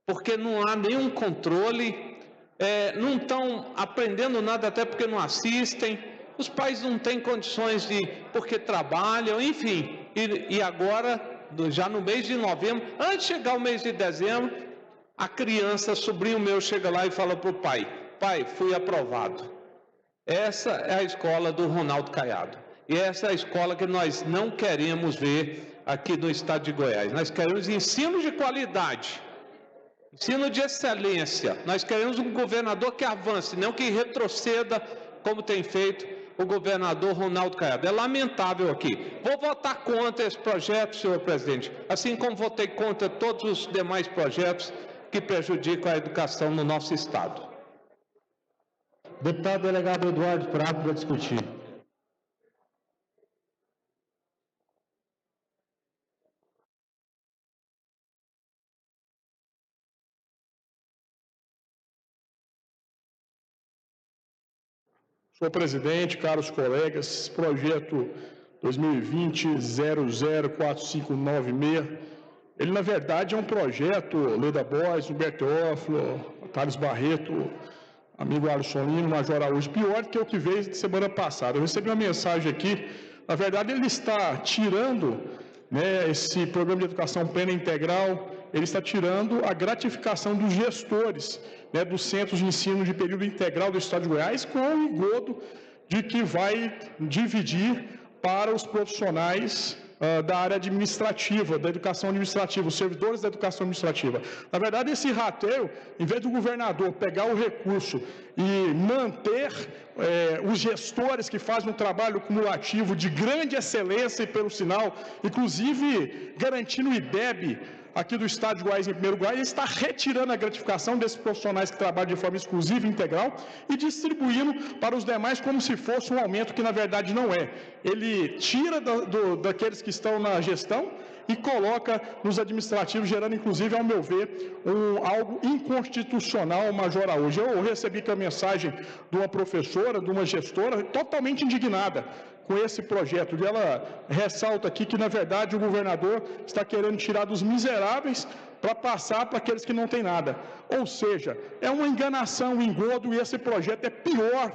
porque não há nenhum controle, não estão aprendendo nada até porque não assistem, os pais não têm condições porque trabalham, enfim. E agora, já no mês de novembro, antes de chegar o mês de dezembro, a criança, sobrinho meu, chega lá e fala para o pai: pai, fui aprovado. Essa é a escola do Ronaldo Caiado. E essa é a escola que nós não queremos ver aqui no estado de Goiás. Nós queremos ensino de qualidade, ensino de excelência. Nós queremos um governador que avance, não que retroceda, como tem feito o governador Ronaldo Caiado. É lamentável aqui. Vou votar contra esse projeto, senhor presidente, assim como votei contra todos os demais projetos que prejudicam a educação no nosso estado. Deputado delegado Eduardo Prado, para discutir. Senhor presidente, caros colegas, esse projeto 2020-004596, ele na verdade é um projeto, Leda Boys, Humberto Teófilo, Thales Barreto, amigo Alisson Lima, Major Araújo, pior que o que veio de semana passada. Eu recebi uma mensagem aqui, na verdade ele está tirando, esse programa de educação plena e integral, ele está tirando a gratificação dos gestores, dos centros de ensino de período integral do estado de Goiás, com o engodo de que vai dividir para os profissionais da área administrativa, da educação administrativa, os servidores da educação administrativa. Na verdade, esse rateio, em vez do governador pegar o recurso e manter os gestores que fazem um trabalho cumulativo de grande excelência e pelo sinal, inclusive garantindo o IDEB aqui do Estado de Goiás, em primeiro lugar, ele está retirando a gratificação desses profissionais que trabalham de forma exclusiva e integral e distribuindo para os demais como se fosse um aumento que, na verdade, não é. Ele tira daqueles que estão na gestão e coloca nos administrativos, gerando, inclusive, ao meu ver, algo inconstitucional, Major Araújo. Eu recebi aqui a mensagem de uma professora, de uma gestora, totalmente indignada com esse projeto. E ela ressalta aqui que, na verdade, o governador está querendo tirar dos miseráveis para passar para aqueles que não têm nada. Ou seja, é uma enganação, um engodo, e esse projeto é pior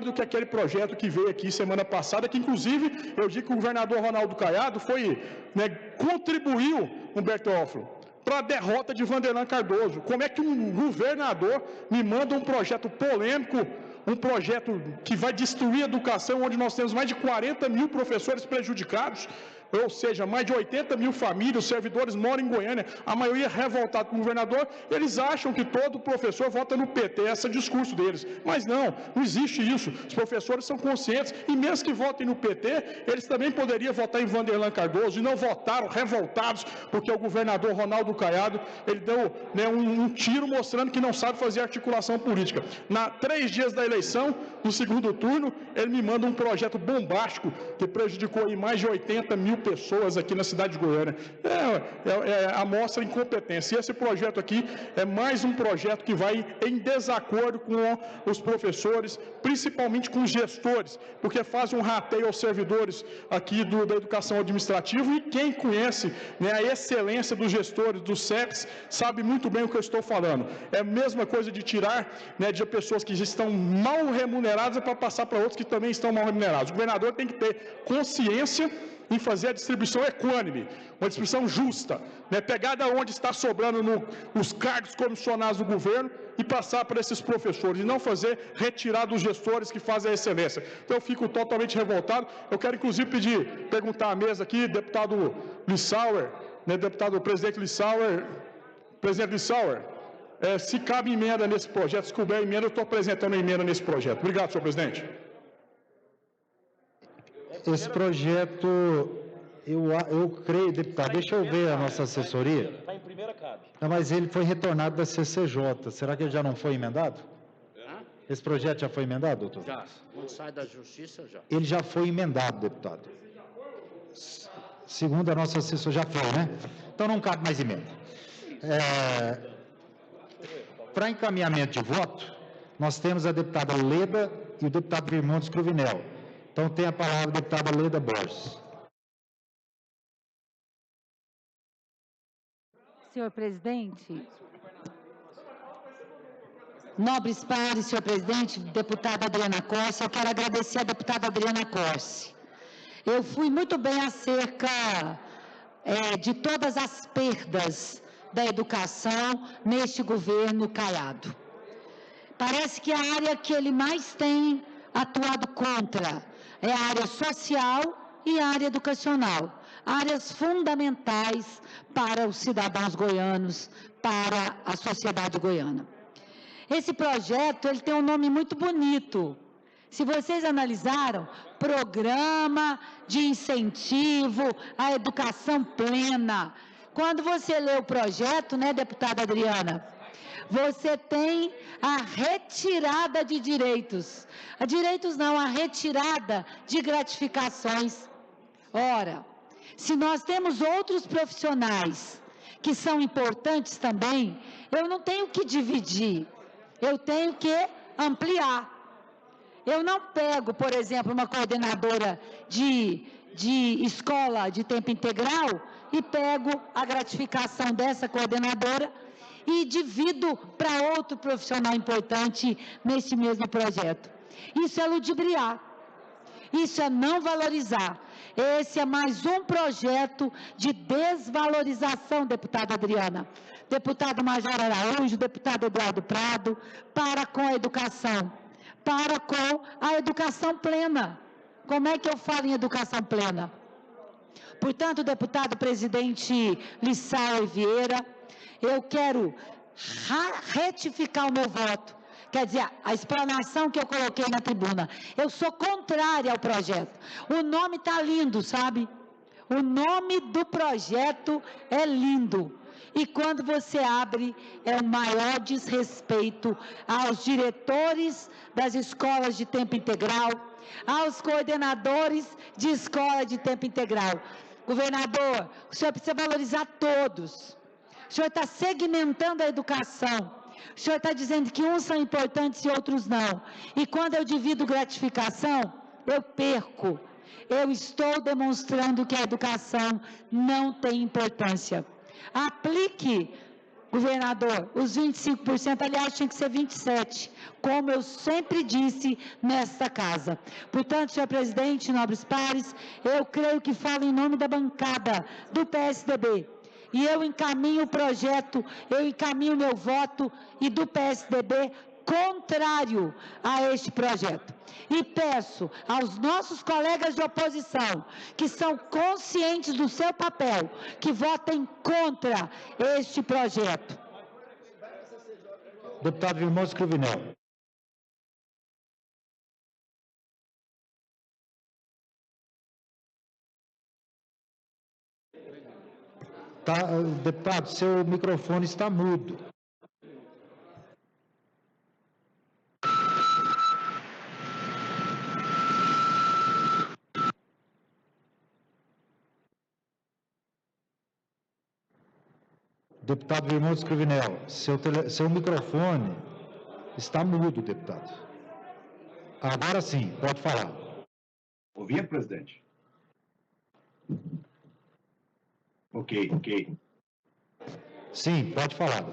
do que aquele projeto que veio aqui semana passada, que, inclusive, eu digo que o governador Ronaldo Caiado contribuiu, Humberto Teófilo, para a derrota de Vanderlan Cardoso. Como é que um governador me manda um projeto polêmico, um projeto que vai destruir a educação, onde nós temos mais de 40 mil professores prejudicados, ou seja, mais de 80 mil famílias, servidores moram em Goiânia, a maioria revoltada com o governador, eles acham que todo professor vota no PT, esse é o discurso deles. Mas não existe isso. Os professores são conscientes, e mesmo que votem no PT, eles também poderiam votar em Vanderlan Cardoso, e não votaram, revoltados, porque o governador Ronaldo Caiado, ele deu um tiro mostrando que não sabe fazer articulação política. 3 dias da eleição, no segundo turno, ele me manda um projeto bombástico, que prejudicou aí mais de 80 mil pessoas aqui na cidade de Goiânia. Amostra incompetência. E esse projeto aqui é mais um projeto que vai em desacordo com os professores, principalmente com os gestores, porque faz um rateio aos servidores aqui da educação administrativa, e quem conhece a excelência dos gestores, dos CEPs, sabe muito bem o que eu estou falando. É a mesma coisa de tirar de pessoas que já estão mal remuneradas para passar para outros que também estão mal remunerados. O governador tem que ter consciência em fazer a distribuição equânime, uma distribuição justa, pegar da onde está sobrando os cargos comissionados do governo e passar para esses professores, e não retirar dos gestores que fazem a excelência. Então eu fico totalmente revoltado. Eu quero, inclusive, perguntar à mesa aqui, deputado Lissauer, presidente Lissauer, se cabe emenda nesse projeto. Se couber emenda, eu estou apresentando a emenda nesse projeto. Obrigado, senhor presidente. Esse projeto, eu creio, deputado, deixa eu ver a nossa assessoria. Está em primeira cabe. Não, mas ele foi retornado da CCJ. Será que ele já não foi emendado? Esse projeto já foi emendado, doutor? Já. Quando sai da justiça, já. Ele já foi emendado, deputado. Segundo a nossa assessoria, já foi, né? Então não cabe mais emenda. Para encaminhamento de voto, nós temos a deputada Leda e o deputado Virmontes Cruvinel. Então, tem a palavra a deputada Leda Borges. Senhor presidente, nobres pares, senhor presidente, deputada Adriana Corsi, eu quero agradecer à deputada Adriana Corsi. Eu fui muito bem acerca de todas as perdas da educação neste governo Caiado. Parece que a área que ele mais tem atuado contra é a área social e a área educacional, áreas fundamentais para os cidadãos goianos, para a sociedade goiana. Esse projeto, ele tem um nome muito bonito. Se vocês analisaram, Programa de Incentivo à Educação Plena. Quando você lê o projeto, deputada Adriana, você tem a retirada de direitos. A retirada de gratificações. Ora, se nós temos outros profissionais que são importantes também, eu não tenho que dividir, eu tenho que ampliar. Eu não pego, por exemplo, uma coordenadora de escola de tempo integral e pego a gratificação dessa coordenadora e divido para outro profissional importante nesse mesmo projeto. Isso é ludibriar, isso é não valorizar. Esse é mais um projeto de desvalorização, deputada Adriana. Deputado Major Araújo, deputado Eduardo Prado, para com a educação, para com a educação plena. Como é que eu falo em educação plena? Portanto, deputado presidente Lissau Vieira, eu quero retificar o meu voto. Quer dizer, a explanação que eu coloquei na tribuna. Eu sou contrária ao projeto. O nome está lindo, sabe? O nome do projeto é lindo. E quando você abre, é o maior desrespeito aos diretores das escolas de tempo integral, aos coordenadores de escola de tempo integral. Governador, o senhor precisa valorizar todos. O senhor está segmentando a educação. O senhor está dizendo que uns são importantes e outros não. E quando eu divido gratificação, eu perco. Eu estou demonstrando que a educação não tem importância. Aplique, governador, os 25%, aliás, tinha que ser 27%, como eu sempre disse nesta casa. Portanto, senhor presidente, nobres pares, eu creio que falo em nome da bancada do PSDB. E eu encaminho o projeto, eu encaminho meu voto e do PSDB contrário a este projeto. E peço aos nossos colegas de oposição, que são conscientes do seu papel, que votem contra este projeto. Deputado Vilmos Cruvinel. Deputado, seu microfone está mudo. Deputado Vilmos Cruvinel, seu microfone está mudo, deputado. Agora sim, pode falar. Ouvir, presidente? Ok. Sim, pode falar.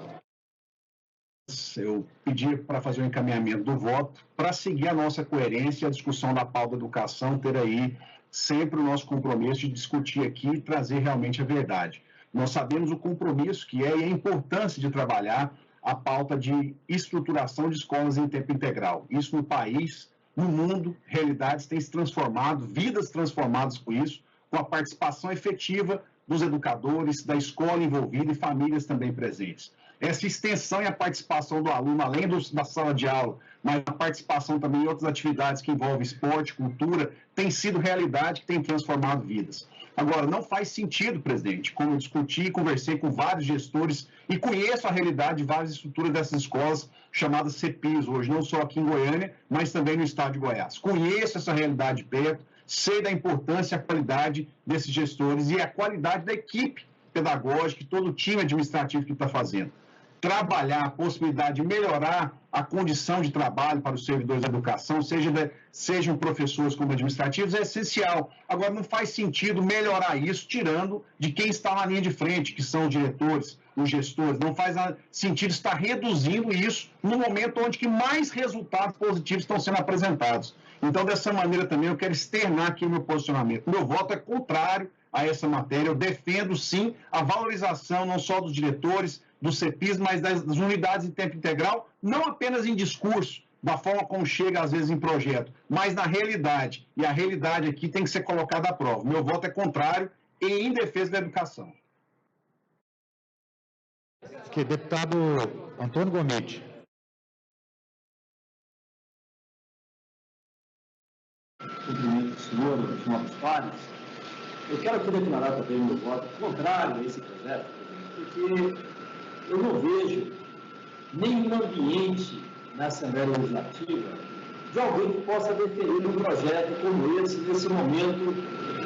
Eu pedi para fazer o encaminhamento do voto, para seguir a nossa coerência e a discussão da pauta da educação, ter aí sempre o nosso compromisso de discutir aqui e trazer realmente a verdade. Nós sabemos o compromisso que é e a importância de trabalhar a pauta de estruturação de escolas em tempo integral. Isso no país, no mundo, realidades têm se transformado, vidas transformadas com isso, com a participação efetiva dos educadores, da escola envolvida e famílias também presentes. Essa extensão e a participação do aluno, além da sala de aula, mas a participação também em outras atividades que envolvem esporte, cultura, tem sido realidade que tem transformado vidas. Agora, não faz sentido, presidente, como eu discuti e conversei com vários gestores e conheço a realidade de várias estruturas dessas escolas chamadas CEPIs hoje, não só aqui em Goiânia, mas também no estado de Goiás. Conheço essa realidade de perto, sei da importância e a qualidade desses gestores e a qualidade da equipe pedagógica e todo o time administrativo que está fazendo. Trabalhar a possibilidade de melhorar a condição de trabalho para os servidores da educação, sejam professores como administrativos, é essencial. Agora, não faz sentido melhorar isso tirando de quem está na linha de frente, que são os diretores, os gestores. Não faz sentido estar reduzindo isso no momento onde que mais resultados positivos estão sendo apresentados. Então, dessa maneira também, eu quero externar aqui o meu posicionamento. Meu voto é contrário a essa matéria. Eu defendo, sim, a valorização não só dos diretores, dos CEPIs, mas das unidades em tempo integral, não apenas em discurso, da forma como chega, às vezes, em projeto, mas na realidade. E a realidade aqui tem que ser colocada à prova. Meu voto é contrário e em defesa da educação. Aqui, deputado Antônio Gomide. Cumprimento, senhor, os nossos pares. Eu quero aqui declarar também o meu voto contrário a esse projeto, porque eu não vejo nenhum ambiente na Assembleia Legislativa de alguém que possa defender um projeto como esse, nesse momento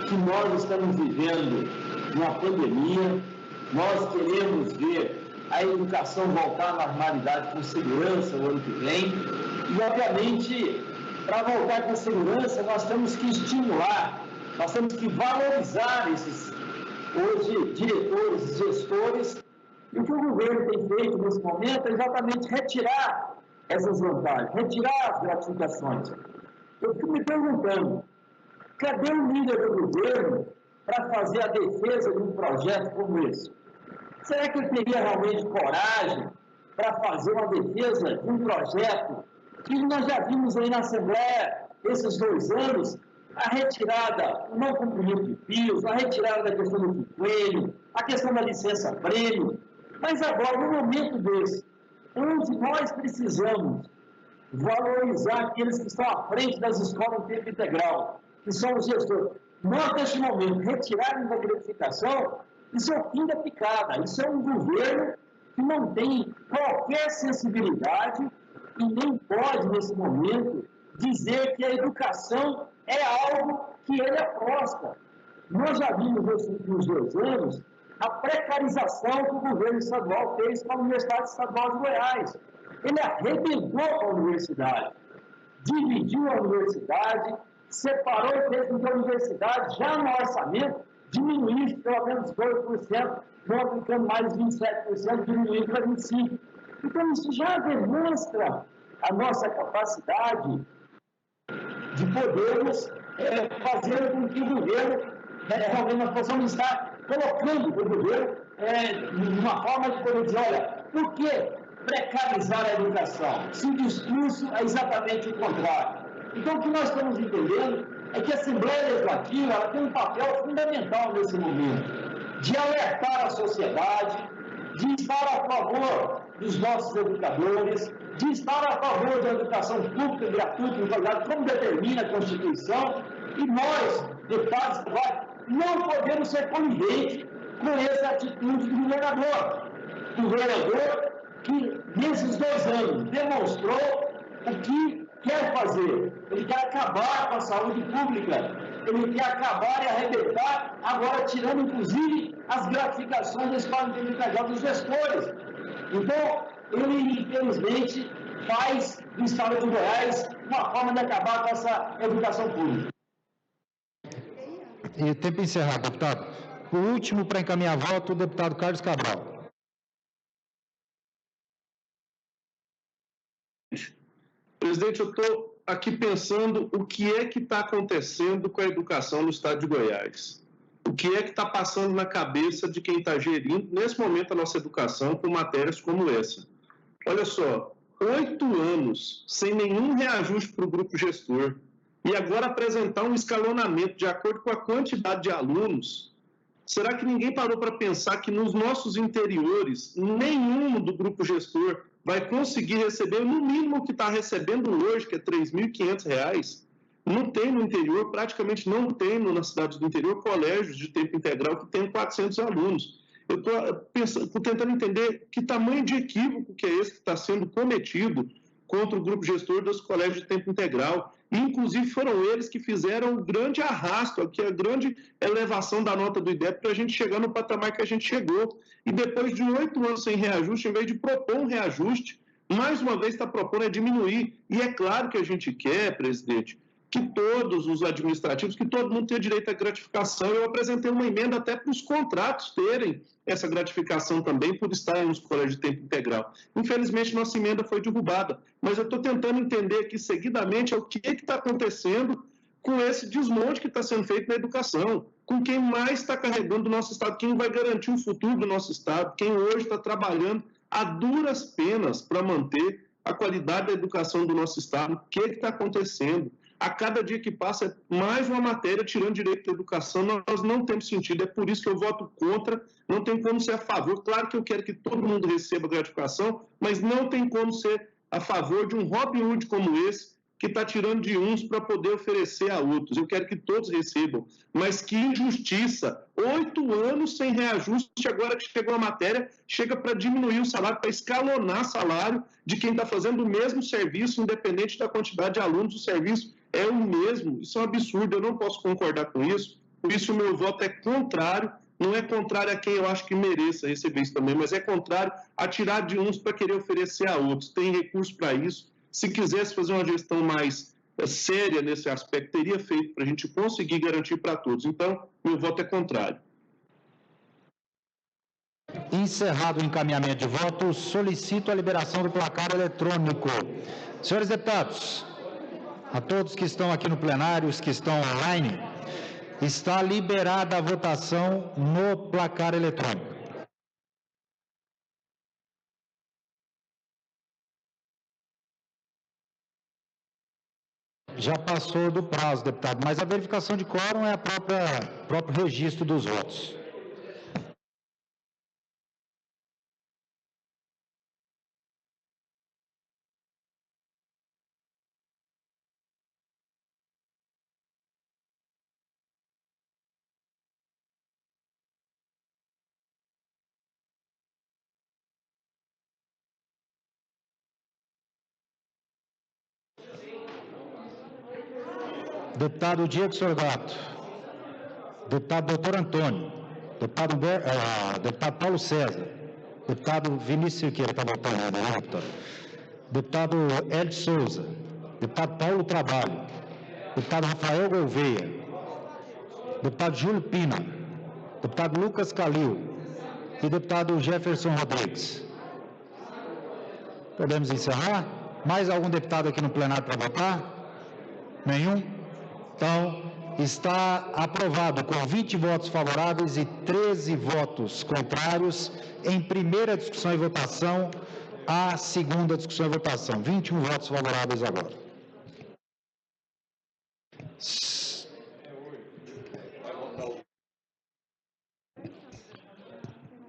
que nós estamos vivendo uma pandemia. Nós queremos ver a educação voltar à normalidade com segurança o ano que vem. E, obviamente, para voltar com segurança, nós temos que estimular, nós temos que valorizar esses, hoje, diretores e gestores. E o que o governo tem feito nesse momento é exatamente retirar essas vantagens, retirar as gratificações. Eu fico me perguntando, cadê o líder do governo para fazer a defesa de um projeto como esse? Será que ele teria realmente coragem para fazer uma defesa de um projeto que nós já vimos aí na Assembleia esses 2 anos a retirada, o não cumprimento de pios, a retirada da questão do quinquênio, a questão da licença-prêmio. Mas agora, no momento desse, onde nós precisamos valorizar aqueles que estão à frente das escolas de tempo integral, que são os gestores, nós, neste momento, retirarmos a gratificação, isso é o fim da picada. Isso é um governo que não tem qualquer sensibilidade e nem pode, nesse momento, dizer que a educação é algo que ele aposta. Nós já vimos nos últimos 2 anos a precarização que o governo estadual fez com a Universidade Estadual de Goiás. Ele arrebentou com a universidade, dividiu a universidade, separou e fez com que a universidade, já no orçamento, diminuísse pelo menos 2%, não aplicando mais 27%, diminuindo para 25%. Então, isso já demonstra a nossa capacidade de podermos fazer com que o governo, realmente nós possamos estar colocando o governo numa forma de poder dizer, olha, por que precarizar a educação? Se o discurso é exatamente o contrário. Então, o que nós estamos entendendo é que a Assembleia Legislativa ela tem um papel fundamental nesse momento, de alertar a sociedade, de estar a favor dos nossos educadores, de estar a favor da educação pública, gratuita e qualidade, como determina a Constituição, e nós, deputados, não podemos ser coniventes com essa atitude do governador. O governador que, nesses 2 anos, demonstrou o que quer fazer. Ele quer acabar com a saúde pública, ele quer acabar e arrebentar, agora tirando, inclusive, as gratificações da escola de integral dos gestores. Então, ele, infelizmente, faz do Estado de Goiás uma forma de acabar com essa educação pública. E tempo encerrado, deputado. O último para encaminhar voto, o deputado Carlos Cabral. Presidente, eu estou aqui pensando o que é que está acontecendo com a educação no estado de Goiás. O que é que está passando na cabeça de quem está gerindo, nesse momento, a nossa educação com matérias como essa. Olha só, 8 anos sem nenhum reajuste para o grupo gestor e agora apresentar um escalonamento de acordo com a quantidade de alunos. Será que ninguém parou para pensar que nos nossos interiores, nenhum do grupo gestor vai conseguir receber no mínimo o que está recebendo hoje, que é R$ 3.500? Não tem no interior, praticamente não tem nas cidades do interior, colégios de tempo integral que tem 400 alunos. Eu estou tentando entender que tamanho de equívoco que é esse que está sendo cometido contra o grupo gestor dos colégios de tempo integral. E, inclusive, foram eles que fizeram o grande arrasto, aqui, a grande elevação da nota do IDEB para a gente chegar no patamar que a gente chegou. E depois de 8 anos sem reajuste, em vez de propor um reajuste, mais uma vez está propondo diminuir. E é claro que a gente quer, presidente, que todos os administrativos, que todo mundo tenha direito à gratificação. Eu apresentei uma emenda até para os contratos terem essa gratificação também por estarem nos colégios de tempo integral. Infelizmente, nossa emenda foi derrubada, mas eu estou tentando entender aqui seguidamente o que está acontecendo com esse desmonte que está sendo feito na educação, com quem mais está carregando o nosso Estado, quem vai garantir o futuro do nosso Estado, quem hoje está trabalhando a duras penas para manter a qualidade da educação do nosso Estado. O que está acontecendo? A cada dia que passa, é mais uma matéria tirando direito da educação. Nós não temos sentido. É por isso que eu voto contra. Não tem como ser a favor. Claro que eu quero que todo mundo receba gratificação, mas não tem como ser a favor de um Robin Hood como esse, que está tirando de uns para poder oferecer a outros. Eu quero que todos recebam. Mas que injustiça! 8 anos sem reajuste, agora que chegou a matéria, chega para diminuir o salário, para escalonar salário de quem está fazendo o mesmo serviço, independente da quantidade de alunos, o serviço é o mesmo. Isso é um absurdo, eu não posso concordar com isso. Por isso o meu voto é contrário. Não é contrário a quem eu acho que mereça receber isso também, mas é contrário a tirar de uns para querer oferecer a outros. Tem recurso para isso. Se quisesse fazer uma gestão mais séria nesse aspecto, teria feito para a gente conseguir garantir para todos. Então, meu voto é contrário. Encerrado o encaminhamento de voto, solicito a liberação do placar eletrônico. Senhores deputados, a todos que estão aqui no plenário, os que estão online, está liberada a votação no placar eletrônico. Já passou do prazo, deputado, mas a verificação de quórum é o próprio registro dos votos. Deputado Diego Sorgato. Deputado Doutor Antônio. Deputado Paulo César. Deputado Vinícius Siqueira, está votando, né, deputado? Deputado Hélio Souza. Deputado Paulo Trabalho. Deputado Rafael Gouveia. Deputado Júlio Pina. Deputado Lucas Calil. E deputado Jefferson Rodrigues. Podemos encerrar? Mais algum deputado aqui no plenário para votar? Nenhum? Então, está aprovado com 20 votos favoráveis e 13 votos contrários em primeira discussão e votação, a segunda discussão e votação. 21 votos favoráveis agora.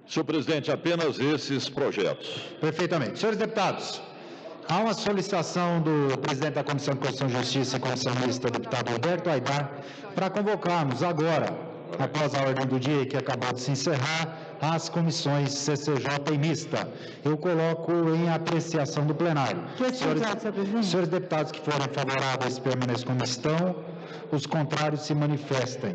Senhor presidente, apenas esses projetos. Perfeitamente. Senhores deputados, há uma solicitação do presidente da Comissão de Constituição e Justiça e Comissão Mista, deputado Roberto Aidar, para convocarmos agora, após a ordem do dia que acabou de se encerrar, as comissões CCJ e Mista. Eu coloco em apreciação do plenário. Senhores deputados que forem favoráveis permaneçam como estão, os contrários se manifestem.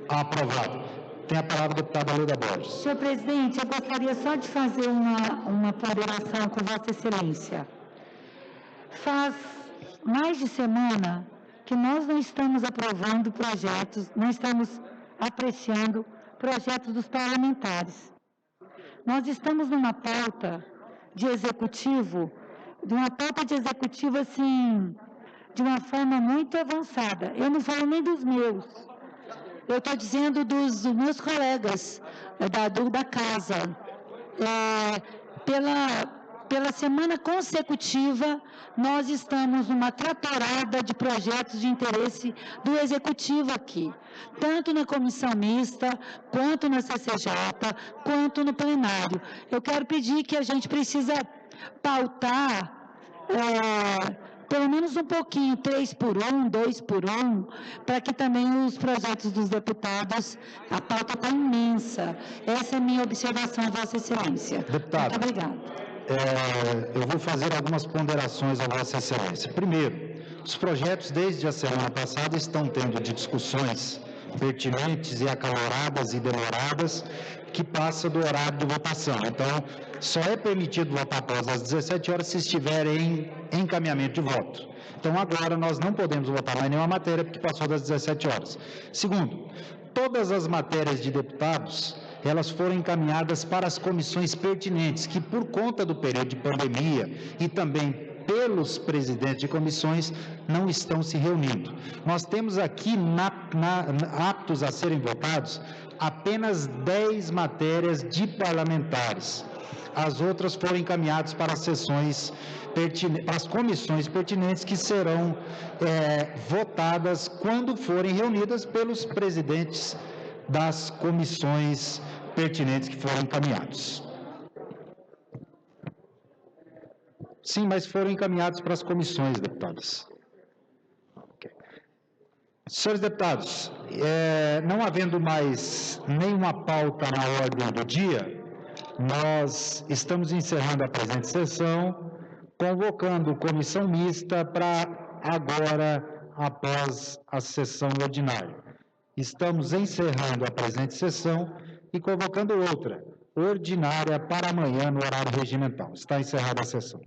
Aprovado. Tem a palavra a deputada Leda Borges. Senhor presidente, eu gostaria só de fazer uma ponderação com Vossa Excelência. Faz mais de semana que nós não estamos aprovando projetos, não estamos apreciando projetos dos parlamentares. Nós estamos numa pauta de executivo, assim, de uma forma muito avançada. Eu não falo nem dos meus. Eu estou dizendo dos meus colegas da casa. Pela semana consecutiva, nós estamos numa tratorada de projetos de interesse do Executivo aqui, tanto na comissão mista, quanto na CCJ, quanto no plenário. Eu quero pedir que a gente precisa pautar pelo menos um pouquinho, 3 por 1, 2 por 1, para que também os projetos dos deputados, a pauta está imensa. Essa é a minha observação, Vossa Excelência. Deputado, muito obrigada. Eu vou fazer algumas ponderações a Vossa Excelência. Primeiro, os projetos desde a semana passada estão tendo discussões pertinentes e acaloradas e demoradas que passa do horário de votação. Então, só é permitido votar após as 17 horas se estiver em encaminhamento de voto. Então, agora nós não podemos votar mais nenhuma matéria porque passou das 17 horas. Segundo, todas as matérias de deputados, elas foram encaminhadas para as comissões pertinentes, que por conta do período de pandemia e também pelos presidentes de comissões, não estão se reunindo. Nós temos aqui, aptos a serem votados, apenas 10 matérias de parlamentares. As outras foram encaminhadas para as sessões para as comissões pertinentes, que serão votadas quando forem reunidas pelos presidentes das comissões pertinentes que foram encaminhados. Sim, mas foram encaminhados para as comissões, deputados. Okay. Senhores deputados, não havendo mais nenhuma pauta na ordem do dia, nós estamos encerrando a presente sessão, convocando comissão mista para agora, após a sessão ordinária. Estamos encerrando a presente sessão e convocando outra, ordinária, para amanhã, no horário regimental. Está encerrada a sessão.